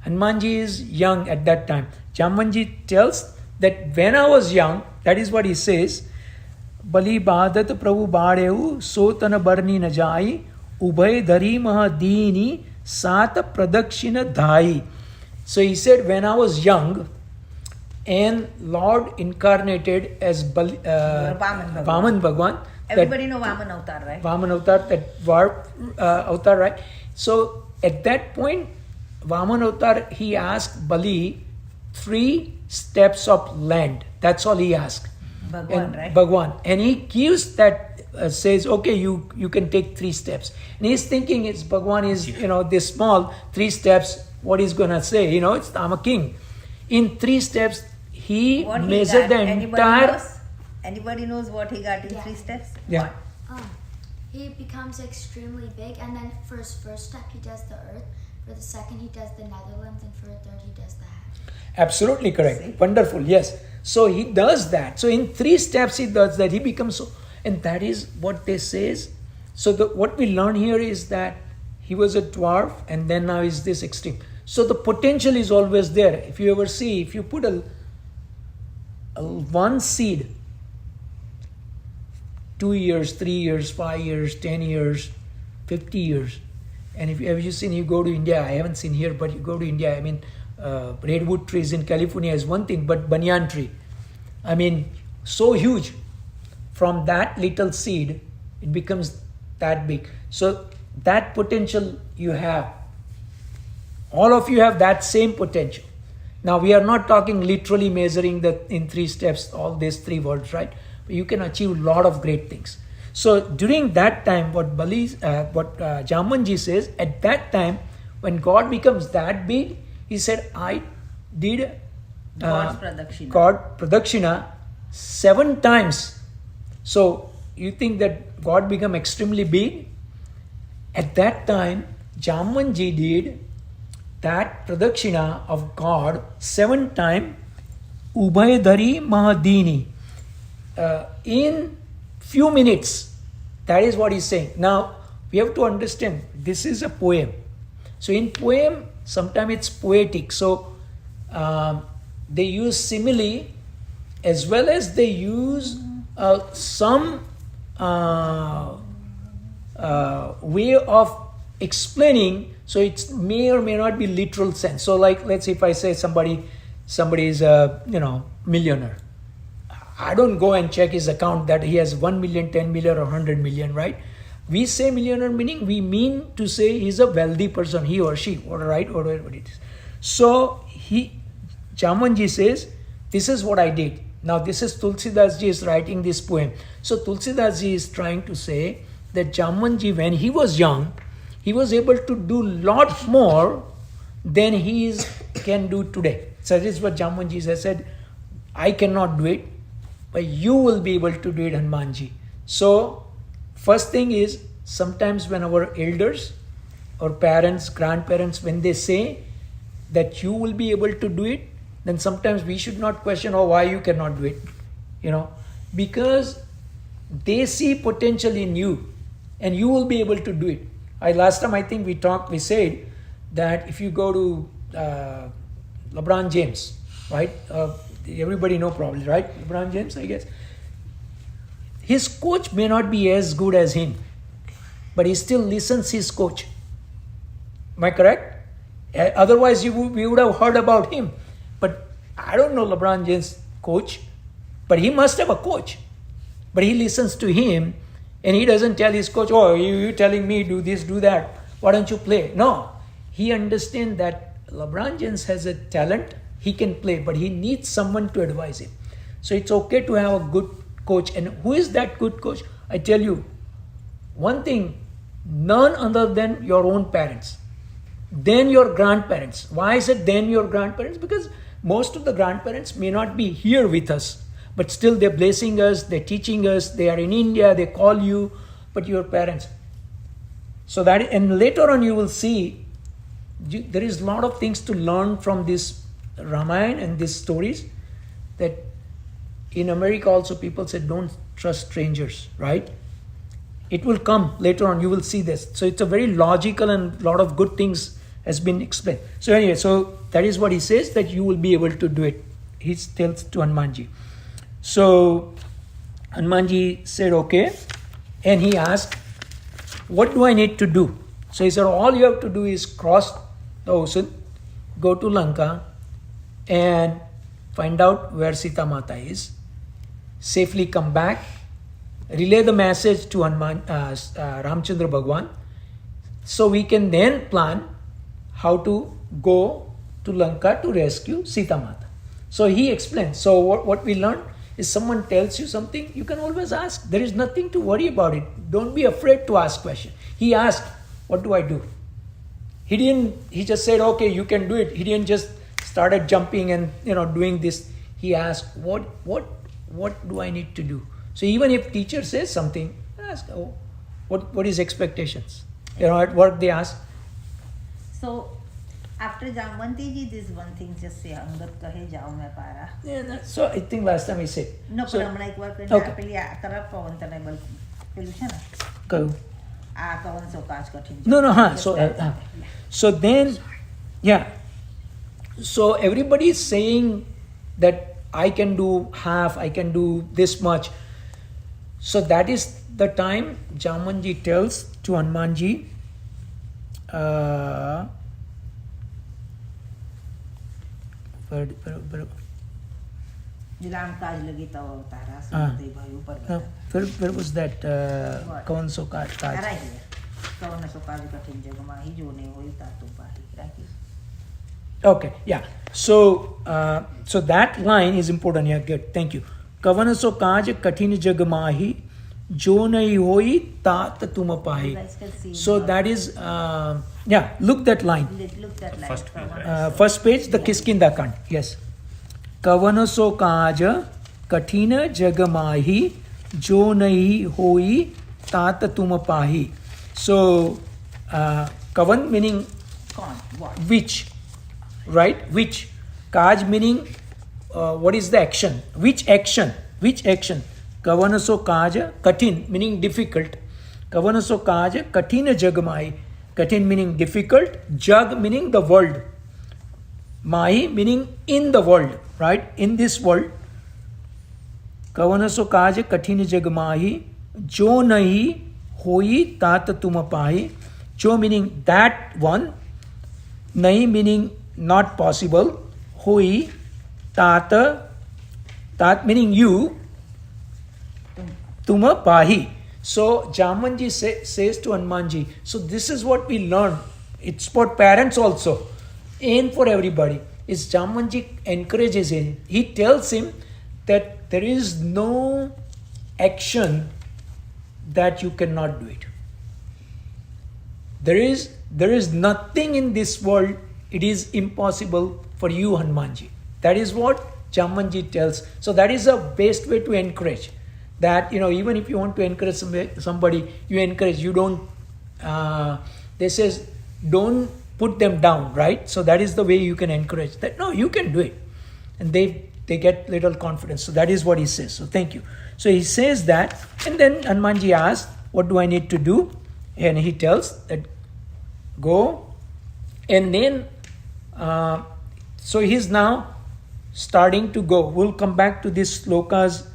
Hanumanji is young at that time. Jamanji tells that when I was young, that is what he says, Bali Badat Prabhu Badeu Sotana Barni Najai Ubhay Dhari Mahadini Sata Pradakshina Dhai. So he said, when I was young, and Lord incarnated as Vaman Bhagwan. Everybody know Vaman Avatar, right? Vaman Avatar, that Varp Avatar, right? So at that point, Vaman Avatar, he asked Bali 3 steps of land. That's all he asked. Bhagwan, right? Bhagwan. And he gives that, says, okay, you can take 3 steps. And he's thinking it's Bhagwan is, this small, 3 steps, what he's going to say, it's I'm a king. In 3 steps, he measured the entire... Anybody knows what he got in 3 steps? Yeah. He becomes extremely big, and then for his first step, he does the earth. For the second, he does the Netherlands, and for the third, he does the heaven. Absolutely correct. See? Wonderful. Yes. So he does that. So in 3 steps, he does that. He becomes so... And that is what they says. So what we learn here is that he was a dwarf, and then now is this extreme. So the potential is always there. If you ever see, if you put a one seed, 2 years, 3 years, 5 years, 10 years, 50 years, and if you seen, you go to India, I haven't seen here, but you go to India, I mean, redwood trees in California is one thing, but banyan tree, I mean, so huge. From that little seed, it becomes that big. So that potential you have. All of you have that same potential. Now we are not talking literally measuring in 3 steps, all these 3 words, right? But you can achieve a lot of great things. So during that time, what Jamanji says, at that time, when God becomes that big, he said, I did God Pradakshina 7 times. So you think that God become extremely big? At that time, Jamanji did that Pradakshina of God 7 times, Ubhayadhari Mahadini, in few minutes. That is what he's saying. Now, we have to understand, this is a poem. So in poem, sometimes it's poetic. So they use simile as well as they use some way of explaining. So it may or may not be literal sense. So like, let's say if I say somebody is a millionaire. I don't go and check his account that he has 1 million, 10 million or 100 million, right? We say millionaire meaning we mean to say he's a wealthy person, he or she, or right, or whatever it is. So Jamanji says, this is what I did. Now this is Tulsidas ji is writing this poem. So Tulsidas ji is trying to say that Jamanji, when he was young, he was able to do lot more than he can do today. So this is what Jamanji has said, I cannot do it, but you will be able to do it, Hanumanji. So first thing is, sometimes when our elders or parents, grandparents, when they say that you will be able to do it, then sometimes we should not question, why you cannot do it, because they see potential in you and you will be able to do it. Last time I think we said that if you go to LeBron James, right? Everybody know probably, right? LeBron James, I guess. His coach may not be as good as him, but he still listens his coach. Am I correct? Otherwise, we would have heard about him. But I don't know LeBron James' coach, but he must have a coach. But he listens to him, and he doesn't tell his coach, you're telling me do this, do that. Why don't you play? No. He understands that LeBron James has a talent. He can play, but he needs someone to advise him. So it's okay to have a good coach. And who is that good coach? I tell you, one thing, none other than your own parents. Then your grandparents. Why is it then your grandparents? Because most of the grandparents may not be here with us, but still they're blessing us, they're teaching us, they are in India, they call you, but your parents. So that, and later on you will see, there is a lot of things to learn from this Ramayana and these stories, that in America also people say don't trust strangers, right? It will come later on, you will see this. So it's a very logical and a lot of good things has been explained. So anyway, so that is what he says, that you will be able to do it. He tells to Hanumanji. So Hanumanji said, okay. And he asked, what do I need to do? So he said, all you have to do is cross the ocean, go to Lanka and find out where Sita Mata is, safely come back, relay the message to Ramchandra Bhagwan, so we can then plan how to go to Lanka to rescue Sita Mata. So he explains. So what we learned is, someone tells you something, you can always ask. There is nothing to worry about it. Don't be afraid to ask questions. He asked, what do I do? He just said, okay, you can do it. He didn't just started jumping and doing this. He asked, what do I need to do? So even if teacher says something, ask, what is expectations? At work they ask. So after Jamanti ji, this one thing just say, Angat kahe jao main para. Yeah, so I think last time I said. No, so, but I'm like, okay. પેલી આ તરફ પવન તને બલ પેલું છે ને કયું? આ કવન સો કાચ કઠિન. No, so then, yeah. So everybody is saying that I can do half, I can do this much. So that is the time Jamanji tells to Hanumanji, Ram કાજ લગી તવ અવતારા સુનતે ભાઈ ઉપર where was that? Kavan so kaj. right here. કવન સો કાજ કઠિન જગમાં હી જો ને હોય તાતો પાહી રાખી. Okay, yeah. So that line is important. Yeah, good. Thank you. Kavan so kaj kathin jag mahi, jo nahi hoi tat tum pahi. So that is, look that line. Look that line. First page. First page, the Kiskinda Kand. Yes. Kavan so kaj kathin jag mahi, jo nahi hoi tat tum pahi. So kavan meaning What? which. Right? Which? Kaj meaning what is the action? Which action? Kavanaso kaj, kathin meaning difficult. Kavanaso kaj, kathina jagmai. Kathin meaning difficult. Jag meaning the world. Mai meaning in the world. Right? In this world. Kavanaso kaj, kathina jagmai. Jo nahi hoi tat tumapahi. Jo meaning that one. Nahi meaning not possible. Hui, tat meaning you, tuma pahi. So Jamanji says to Hanumanji, so this is what we learn. It's for parents also and for everybody. Is Jamanji encourages him. He tells him that there is no action that you cannot do it. There is nothing in this world it is impossible for you, Hanumanji. That is what Jamanji tells. So that is the best way to encourage. That, even if you want to encourage somebody, you encourage. You don't, they says, don't put them down, right? So that is the way you can encourage. That, no, you can do it. And they get little confidence. So that is what he says. So thank you. So he says that, and then Hanumanji asks, what do I need to do? And he tells that, go. And then, so he's now starting to go. We'll come back to these slokas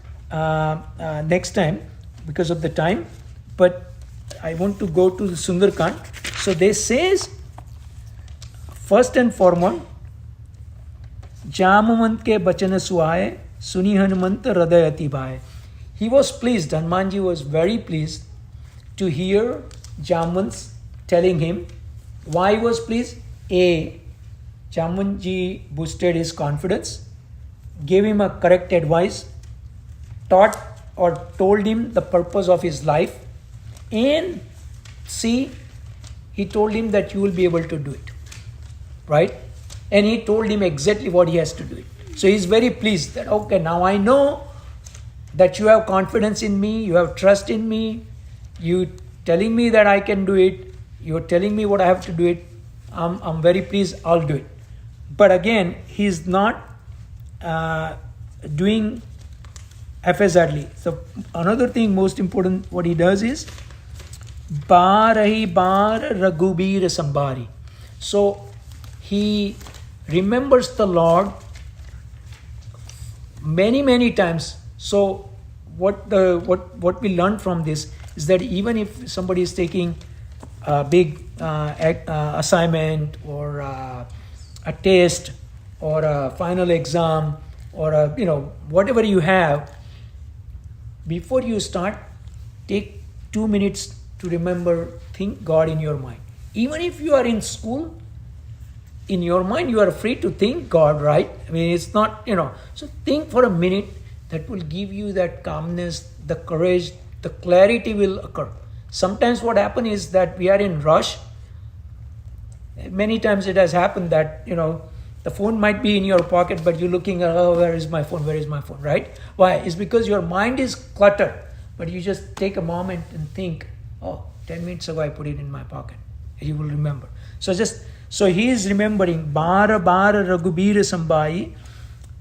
next time because of the time. But I want to go to the Sunderkand. So they says, first and foremost, Jamamant ke bachana suaye, suni Hanumant hriday ati bhaye. He was pleased, Hanumanji was very pleased to hear Jamant telling him. Why he was pleased? Jamanji boosted his confidence, gave him a correct advice, taught or told him the purpose of his life, and he told him that you will be able to do it. Right? And he told him exactly what he has to do. So he's very pleased that, okay, now I know that you have confidence in me, you have trust in me, you telling me that I can do it, you're telling me what I have to do it. I'm very pleased, I'll do it. But again, he's not doing haphazardly. So another thing, most important, what he does is Barahi bar Raghubir Sambari. So he remembers the Lord many times. So what we learn from this is that even if somebody is taking a big assignment or a test or a final exam or whatever you have, before you start, take 2 minutes to remember, think God in your mind. Even if you are in school, in your mind you are free to think God, right? I mean, it's not, so think for a minute. That will give you that calmness, the courage, the clarity will occur. Sometimes what happens is that we are in rush. Many times it has happened that, the phone might be in your pocket, but you're looking at, where is my phone, right? Why? It's because your mind is cluttered. But you just take a moment and think, 10 minutes ago I put it in my pocket. You will remember. So he is remembering, Bara Raghubir Sambai,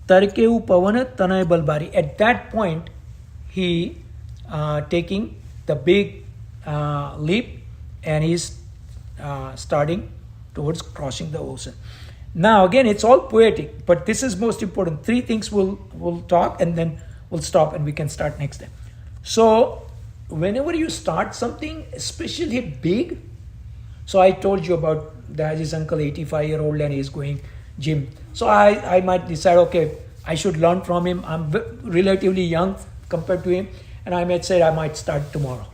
Tarkeu Pavana Tanay Balbari. At that point, he taking the big leap and he's starting towards crossing the ocean. Now again, it's all poetic, but this is most important. 3 things we'll talk and then we'll stop and we can start next time. So whenever you start something, especially big, so I told you about Daji's uncle, 85-year-old, and he's going gym. So I might decide, okay, I should learn from him. I'm relatively young compared to him, and I might say I might start tomorrow.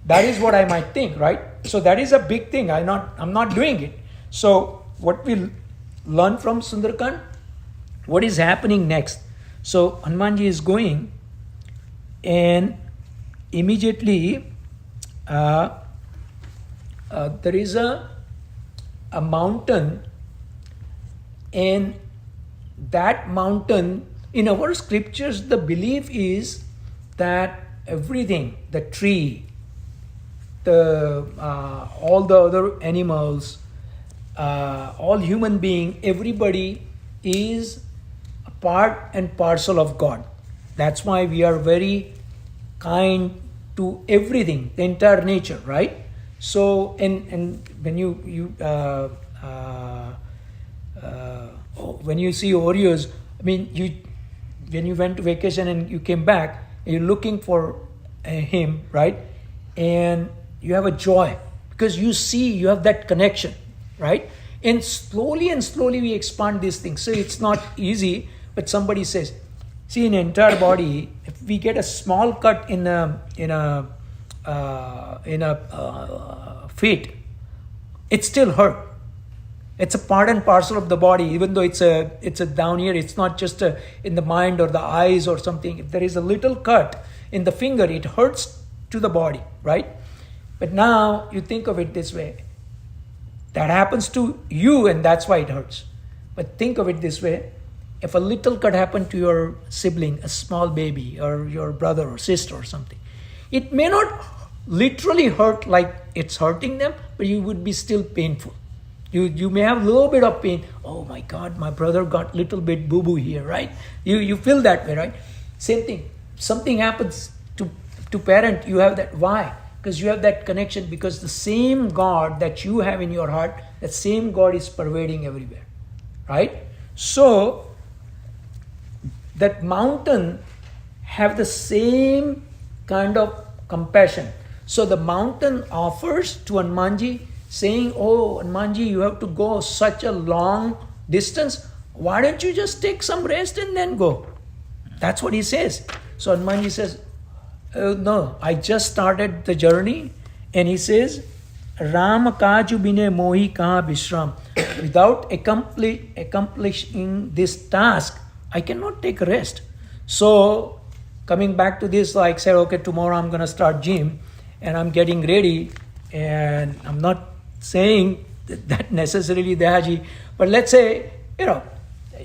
That is what I might think, right? So that is a big thing. I'm not doing it. So what we learn from Sunderkand, what is happening next? So Hanumanji is going, and immediately there is a mountain, and that mountain, in our scriptures, the belief is that everything, the tree, all the other animals, all human being, everybody is a part and parcel of God. That's why we are very kind to everything, the entire nature, right? So, and when when you see Oreos, I mean, when you went to vacation and you came back, you're looking for him, right? And you have a joy because you have that connection, right? And slowly we expand these things. So it's not easy, but somebody says, see, in an entire body, if we get a small cut in a feet, it still hurt. It's a part and parcel of the body, even though it's a down here. It's not just in the mind or the eyes or something. If there is a little cut in the finger, it hurts to the body, right? But now you think of it this way. That happens to you and that's why it hurts. But think of it this way. If a little cut happened to your sibling, a small baby, or your brother or sister or something, it may not literally hurt like it's hurting them, but you would be still painful. You may have a little bit of pain. Oh my God, my brother got little bit boo-boo here, right? You feel that way, right? Same thing. Something happens to parent, you have that. Why? Because you have that connection, because the same God that you have in your heart, that same God is pervading everywhere, right? So that mountain have the same kind of compassion. So the mountain offers to Hanumanji, saying, oh, Hanumanji, you have to go such a long distance. Why don't you just take some rest and then go? That's what he says. So Hanumanji says, no, I just started the journey. And he says, Ram kaju bine mohi kaha vishram. Without accomplishing this task, I cannot take a rest. So coming back to this, like said, okay, tomorrow I'm going to start gym and I'm getting ready, and I'm not saying that necessarily Dahaji But let's say,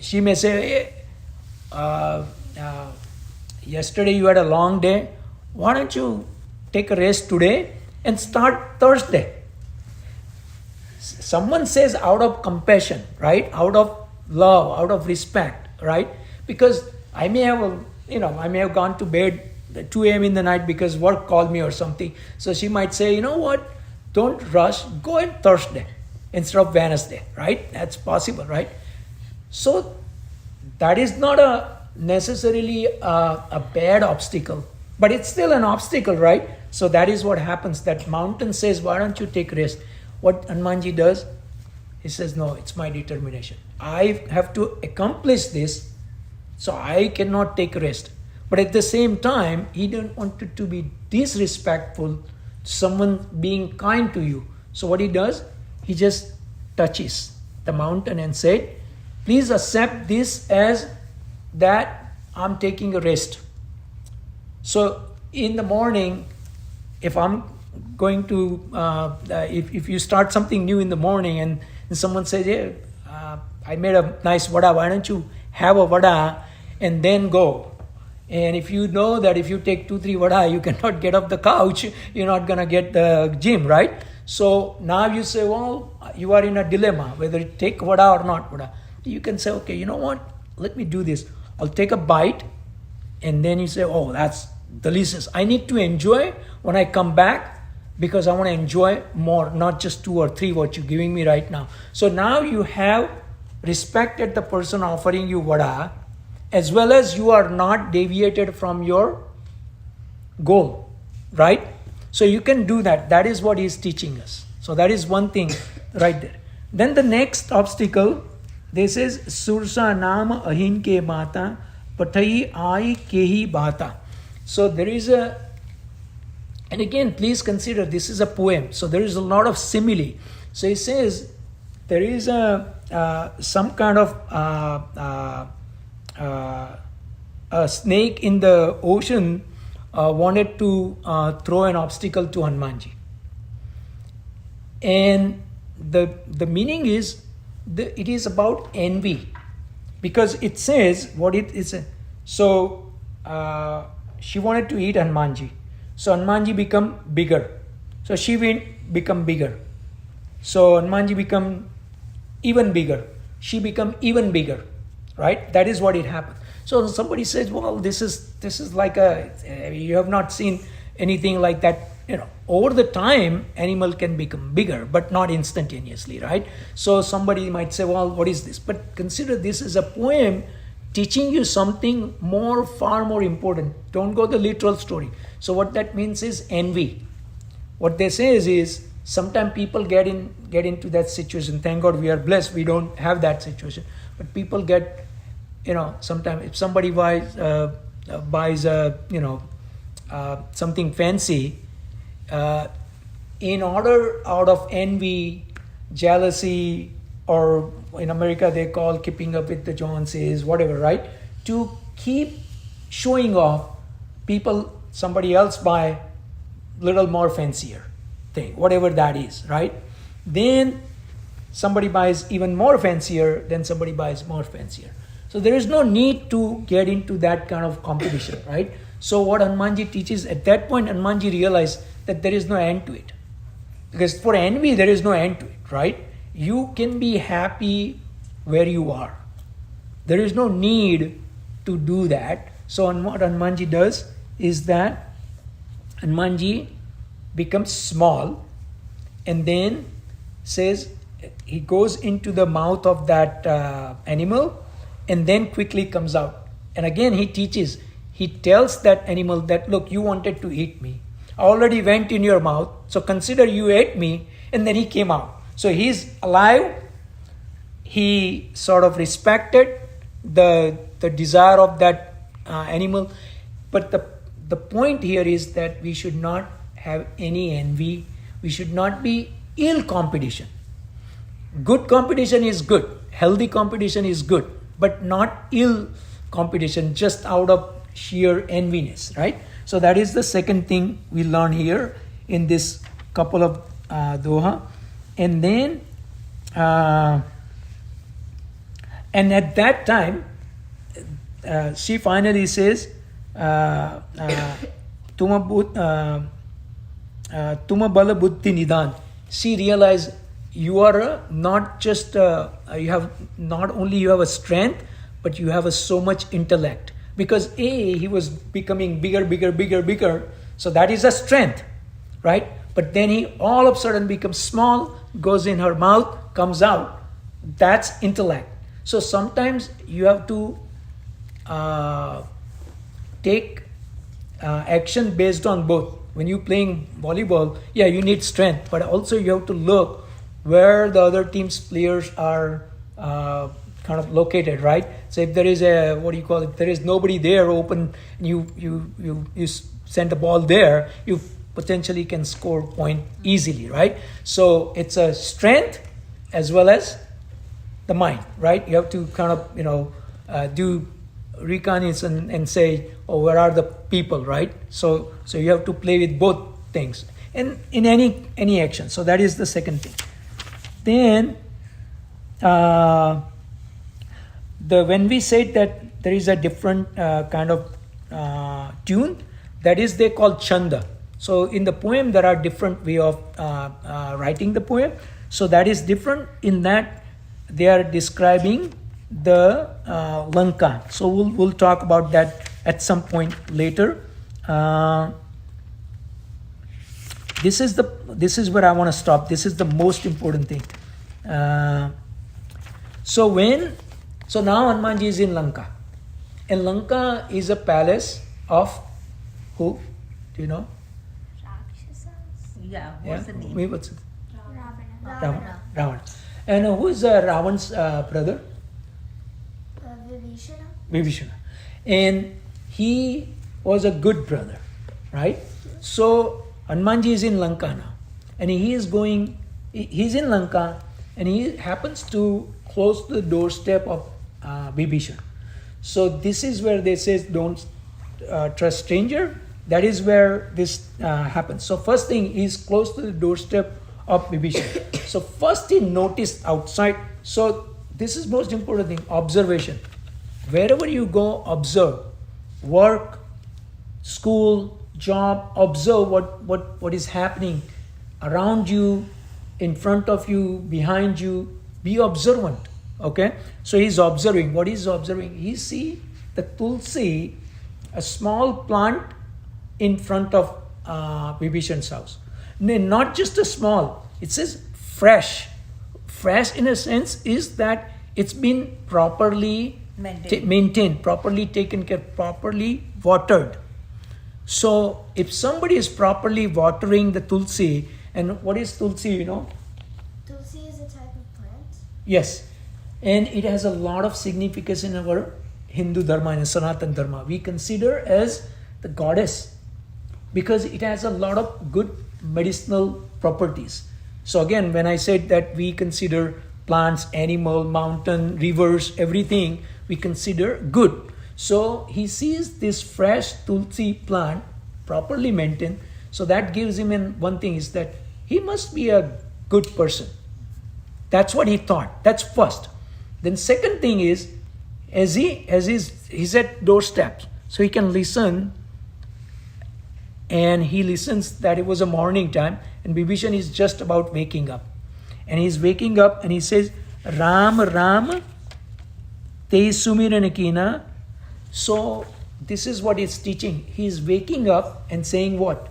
she may say, hey, yesterday you had a long day. Why don't you take a rest today and start Thursday? Someone says out of compassion, right? Out of love, out of respect, right? Because I may have gone to bed at 2 a.m. in the night because work called me or something. So she might say, you know what? Don't rush. Go on Thursday instead of Wednesday, right? That's possible, right? So that is not necessarily a bad obstacle, but it's still an obstacle, right? So that is what happens. That mountain says, why don't you take rest? What Hanumanji does, he says, no, it's my determination. I have to accomplish this, so I cannot take rest. But at the same time, he didn't want it to be disrespectful to someone being kind to you. So what he does, he just touches the mountain and said, please accept this as that I'm taking a rest. So in the morning, if I'm going to, if you start something new in the morning and someone says, hey, I made a nice vada, why don't you have a vada and then go? And if you know that if you take 2-3 vada, you cannot get off the couch, you're not going to get the gym, right? So now you say, well, you are in a dilemma, whether to take vada or not vada. You can say, okay, you know what? Let me do this. I'll take a bite. And then you say, oh, that's delicious. I need to enjoy when I come back because I want to enjoy more, not just 2 or 3 what you're giving me right now. So now you have respected the person offering you vada, as well as you are not deviated from your goal, right? So you can do that. That is what he is teaching us. So that is one thing right there. Then the next obstacle, this is Sursa Naam Ahin Ke Mata Pathai Ai Kehi Bata. So there is and again, please consider this is a poem. So there is a lot of simile. So he says there is some kind of a snake in the ocean wanted to throw an obstacle to Hanumanji. And the meaning is, it is about envy. Because it says, what it is. So she wanted to eat Hanumanji. So Hanumanji become bigger. So she will become bigger. So Hanumanji become even bigger. She become even bigger. Right? That is what it happened. So somebody says, well, this is like you have not seen anything like that. Over the time, animal can become bigger, but not instantaneously, right? So somebody might say, well, what is this? But consider this is a poem teaching you something far more important. Don't go the literal story. So what that means is envy. What they say is sometimes people get into that situation. Thank God we are blessed. We don't have that situation. But people get, sometimes if somebody buys something fancy, in order out of envy, jealousy, or in America they call keeping up with the Joneses, whatever, right? To keep showing off, somebody else buy little more fancier thing, whatever that is, right? Then somebody buys even more fancier, then somebody buys more fancier. So there is no need to get into that kind of competition, right? So what Hanumanji teaches, at that point Hanumanji realized that there is no end to it. Because for envy, there is no end to it, right? You can be happy where you are. There is no need to do that. So what Hanumanji does is that Hanumanji becomes small and then says, he goes into the mouth of that animal and then quickly comes out. And again he teaches, he tells that animal that, look, you wanted to eat me. I already went in your mouth, so consider you ate me, and then he came out. So he's alive. He sort of respected the desire of that animal. But the point here is that we should not have any envy. We should not be ill competition. Good competition is good. Healthy competition is good. But not ill competition just out of sheer enviness, right? So that is the second thing we learn here in this couple of doha. And then And at that time, she finally says, Tuma bala buddhi nidan. She realized you are not just you have not only you have a strength, but you have so much intellect. Because he was becoming bigger. So that is a strength, right? But then he all of a sudden becomes small, goes in her mouth, comes out. That's intellect. So sometimes you have to take action based on both. When you're playing volleyball, you need strength, but also you have to look where the other team's players are kind of located, right? So if there is there is nobody there open, you send the ball there, you potentially can score point easily, right? So it's a strength as well as the mind, right? You have to kind of do reconnaissance and say, where are the people, right? So you have to play with both things and in any action. So that is the second thing. Then when we said that there is a different kind of tune, that is they call chanda. So in the poem there are different way of writing the poem. So that is different in that they are describing the Lanka. So we'll talk about that at some point later. This is where I want to stop. This is the most important thing. So now Hanumanji is in Lanka, and Lanka is a palace of who? Do you know? Yeah, what's the name? What's it? Ravana. Ravana. And who is Ravan's brother? Vibhishana. And he was a good brother, right? So Hanumanji is in Lanka now, and he's in Lanka, and he happens to close the doorstep of Vibhishana. So this is where they say don't trust stranger. That is where this happens. So first thing, he's close to the doorstep of Vibhishana. So first he noticed outside. So this is most important thing, observation. Wherever you go, observe. Work, school, job, observe what is happening around you, in front of you, behind you. Be observant. Okay? So he's observing. What is observing? He see the tulsi, a small plant in front of Vibhishana's house. Not just a small, it says fresh. Fresh in a sense is that it's been properly maintained, properly taken care, properly watered. So if somebody is properly watering the tulsi, and what is tulsi, you know? Tulsi is a type of plant? Yes. And it has a lot of significance in our Hindu Dharma and Sanatana Dharma. We consider as the goddess because it has a lot of good medicinal properties. So again, when I said that we consider plants, animal, mountain, rivers, everything, we consider good. So he sees this fresh tulsi plant properly maintained. So that gives him one thing is that he must be a good person. That's what he thought. That's first. Then second thing is, he's at doorsteps, so he can listen. And he listens that it was a morning time, and Vibhishan is just about waking up. And he's waking up and he says, Ram, Ram, te sumiran kina. So this is what he's teaching. He's waking up and saying what?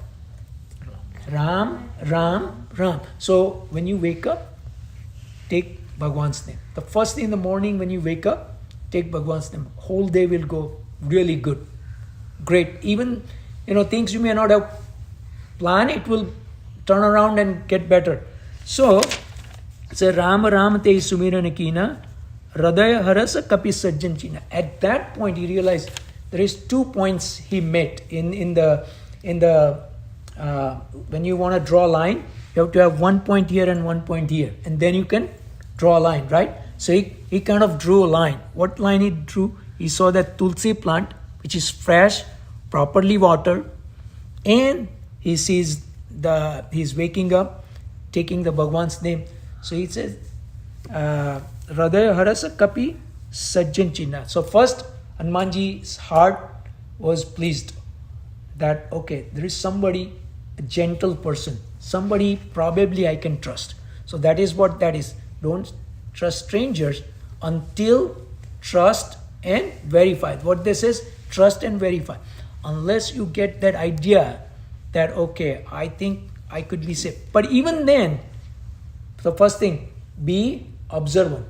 Ram, Ram, Ram. So when you wake up, take Bhagwan's name. The first thing in the morning when you wake up, take Bhagwan's name. Whole day will go really good. Great. Even things you may not have planned, it will turn around and get better. So, say Ram Ram te sumiran kina, Radaya harasa kapi sajjan china. At that point, he realized there is 2 points he met in the when you want to draw a line, you have to have 1 point here and 1 point here, and then you can draw a line, right? So he kind of drew a line. What line he drew? He saw that tulsi plant, which is fresh, properly watered, and he sees he's waking up, taking the Bhagwan's name. So he says, Radaya harasa kapi Sajjan Chinna. So first, Hanumanji's heart was pleased that, okay, there is somebody, a gentle person, somebody probably I can trust. So that is what that is. Don't trust strangers until trust and verify. What this is, trust and verify. Unless you get that idea that, okay, I think I could be safe. But even then, the first thing, be observant.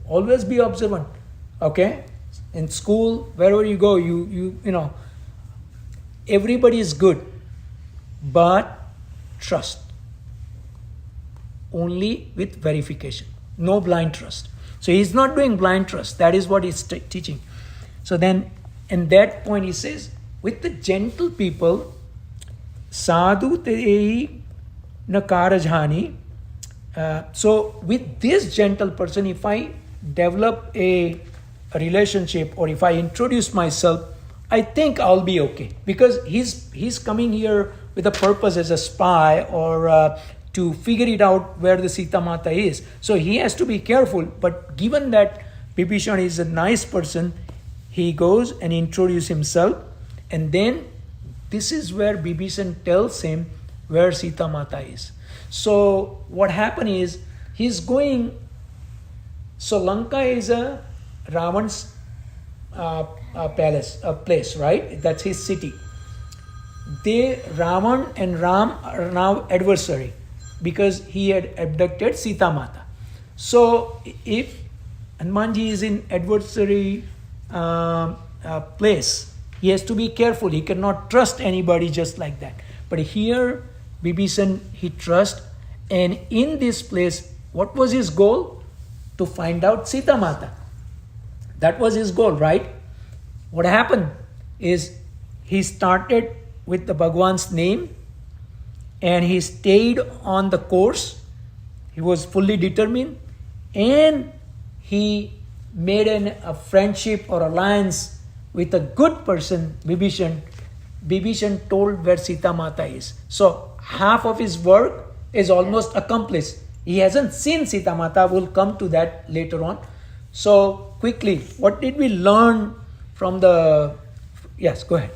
Always be observant. Okay? In school, wherever you go, you know, everybody is good. But trust. Only with verification. No blind trust. So he's not doing blind trust. That is what he's teaching. So then, in that point, he says, with the gentle people, sadhu tei nakarajhani. So with this gentle person, if I develop a relationship or if I introduce myself, I think I'll be okay. Because he's coming here with a purpose as a spy or to figure it out where the Sita Mata is. So he has to be careful. But given that Bibhishan is a nice person, he goes and introduces himself. And then this is where Bibhishan tells him where Sita Mata is. So what happened is, he's going, so Lanka is a Ravan's palace, a place, right? That's his city. Ravan and Ram are now adversary because he had abducted Sita Mata. So if Hanumanji is in adversary place, he has to be careful. He cannot trust anybody just like that. But here, Bibhishan, he trusts. And in this place, what was his goal? To find out Sita Mata. That was his goal, right? What happened is, he started with the Bhagwan's name and he stayed on the course. He was fully determined and he made a friendship or alliance with a good person, Bibhishan. Bibhishan told where Sita Mata is. So half of his work is almost accomplished. He hasn't seen Sita Mata. We'll come to that later on. So quickly, what did we learn from the... Yes, go ahead.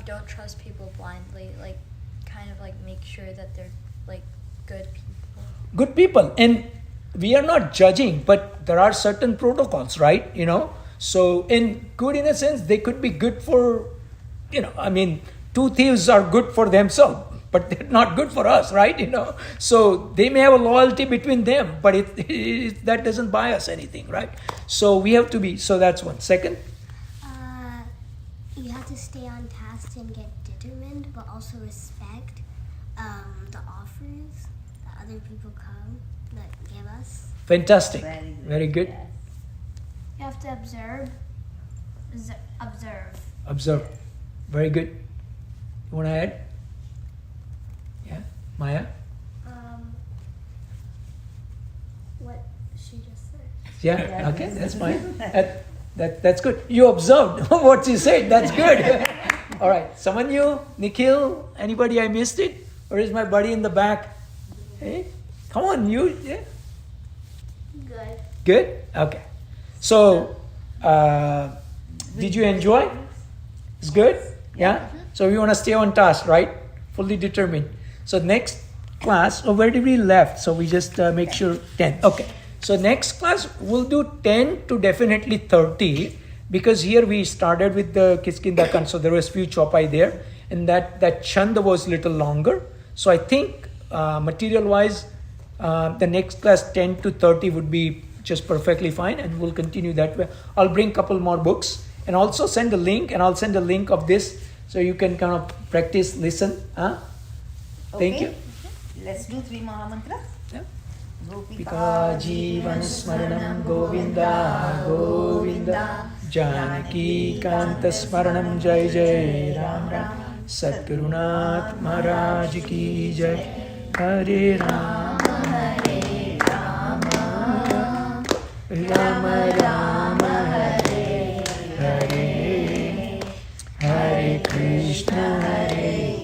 Don't trust people blindly. Like, kind of like make sure that they're like good people. Good people. And we are not judging, but there are certain protocols, right? You know, so in good in a sense, they could be good for, you know, I mean, two thieves are good for themselves, but they're not good for us, right? You know, so they may have a loyalty between them, but that doesn't buy us anything, right? So we have to be, so that's one. Second? You have to stay on task and get determined, but also respect the offers that other people come that give us. Fantastic. Very good. Yes. You have to observe. Observe. Very good. You want to add? Yeah, Maya? What she just said. Yeah, okay, that's fine. That's good. You observed what she said. That's good. All right. Someone new? Nikhil? Anybody I missed it? Or is my buddy in the back? Hey, come on, you. Yeah. Good. Good? Okay. So, did you enjoy? It's good? Yeah? So we want to stay on task, right? Fully determined. So next class, where did we left? So we just make sure 10. Okay. So next class, we'll do 10 to definitely 30, because here we started with the Kiskindakan, so there was few chopai there, and that chanda was little longer. So I think material-wise, the next class 10 to 30 would be just perfectly fine, and we'll continue that way. I'll bring a couple more books and also send a link, and I'll send a link of this so you can kind of practice, listen. Thank you. Let's do 3 Mahamantras. Yeah. Gopika Jivan Smaranam Govinda Govinda Janaki Kanta Smaranam Jai Jai Ram Ram Satgurunath Maharaj Ki Jai Hare Ram Hare Rama Rama Rama Hare Hare Hare Krishna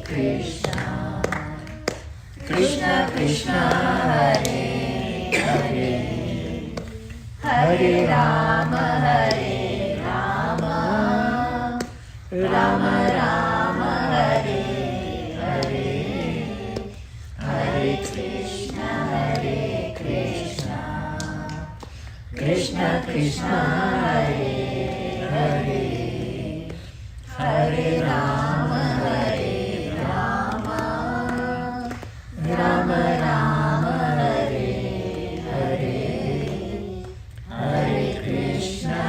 Krishna Krishna Hare Hare Hare Rama, Rama Rama, Hare Hare, Hare Krishna, Krishna Krishna, Hare Hare, Hare Rama, Rama Rama, Hare Hare, Hare Krishna,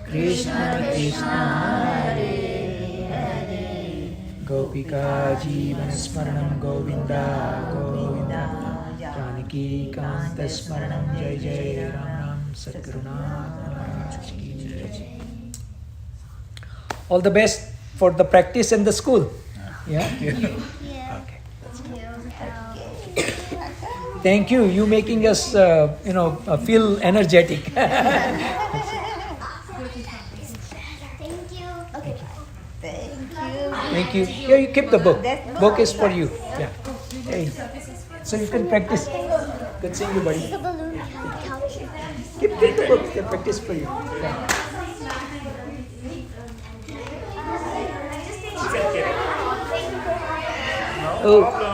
Krishna Krishna, Hare Hare. Gopika Jeevan Smaranam Govinda Govinda, Janaki Kanta Smaranam Jai Jai Ram Ram, Sadgurunath Maharaj Ki Jai. All the best for the practice and the school. Yeah? Yeah. Okay. Thank you. You making us, feel energetic. Thank you. Okay. Thank you. Here, you keep the book. Book is for you. Yeah. Hey. So you can practice. Good seeing you, buddy. The balloon couch. Keep the book. The practice for you. Yeah. Oh.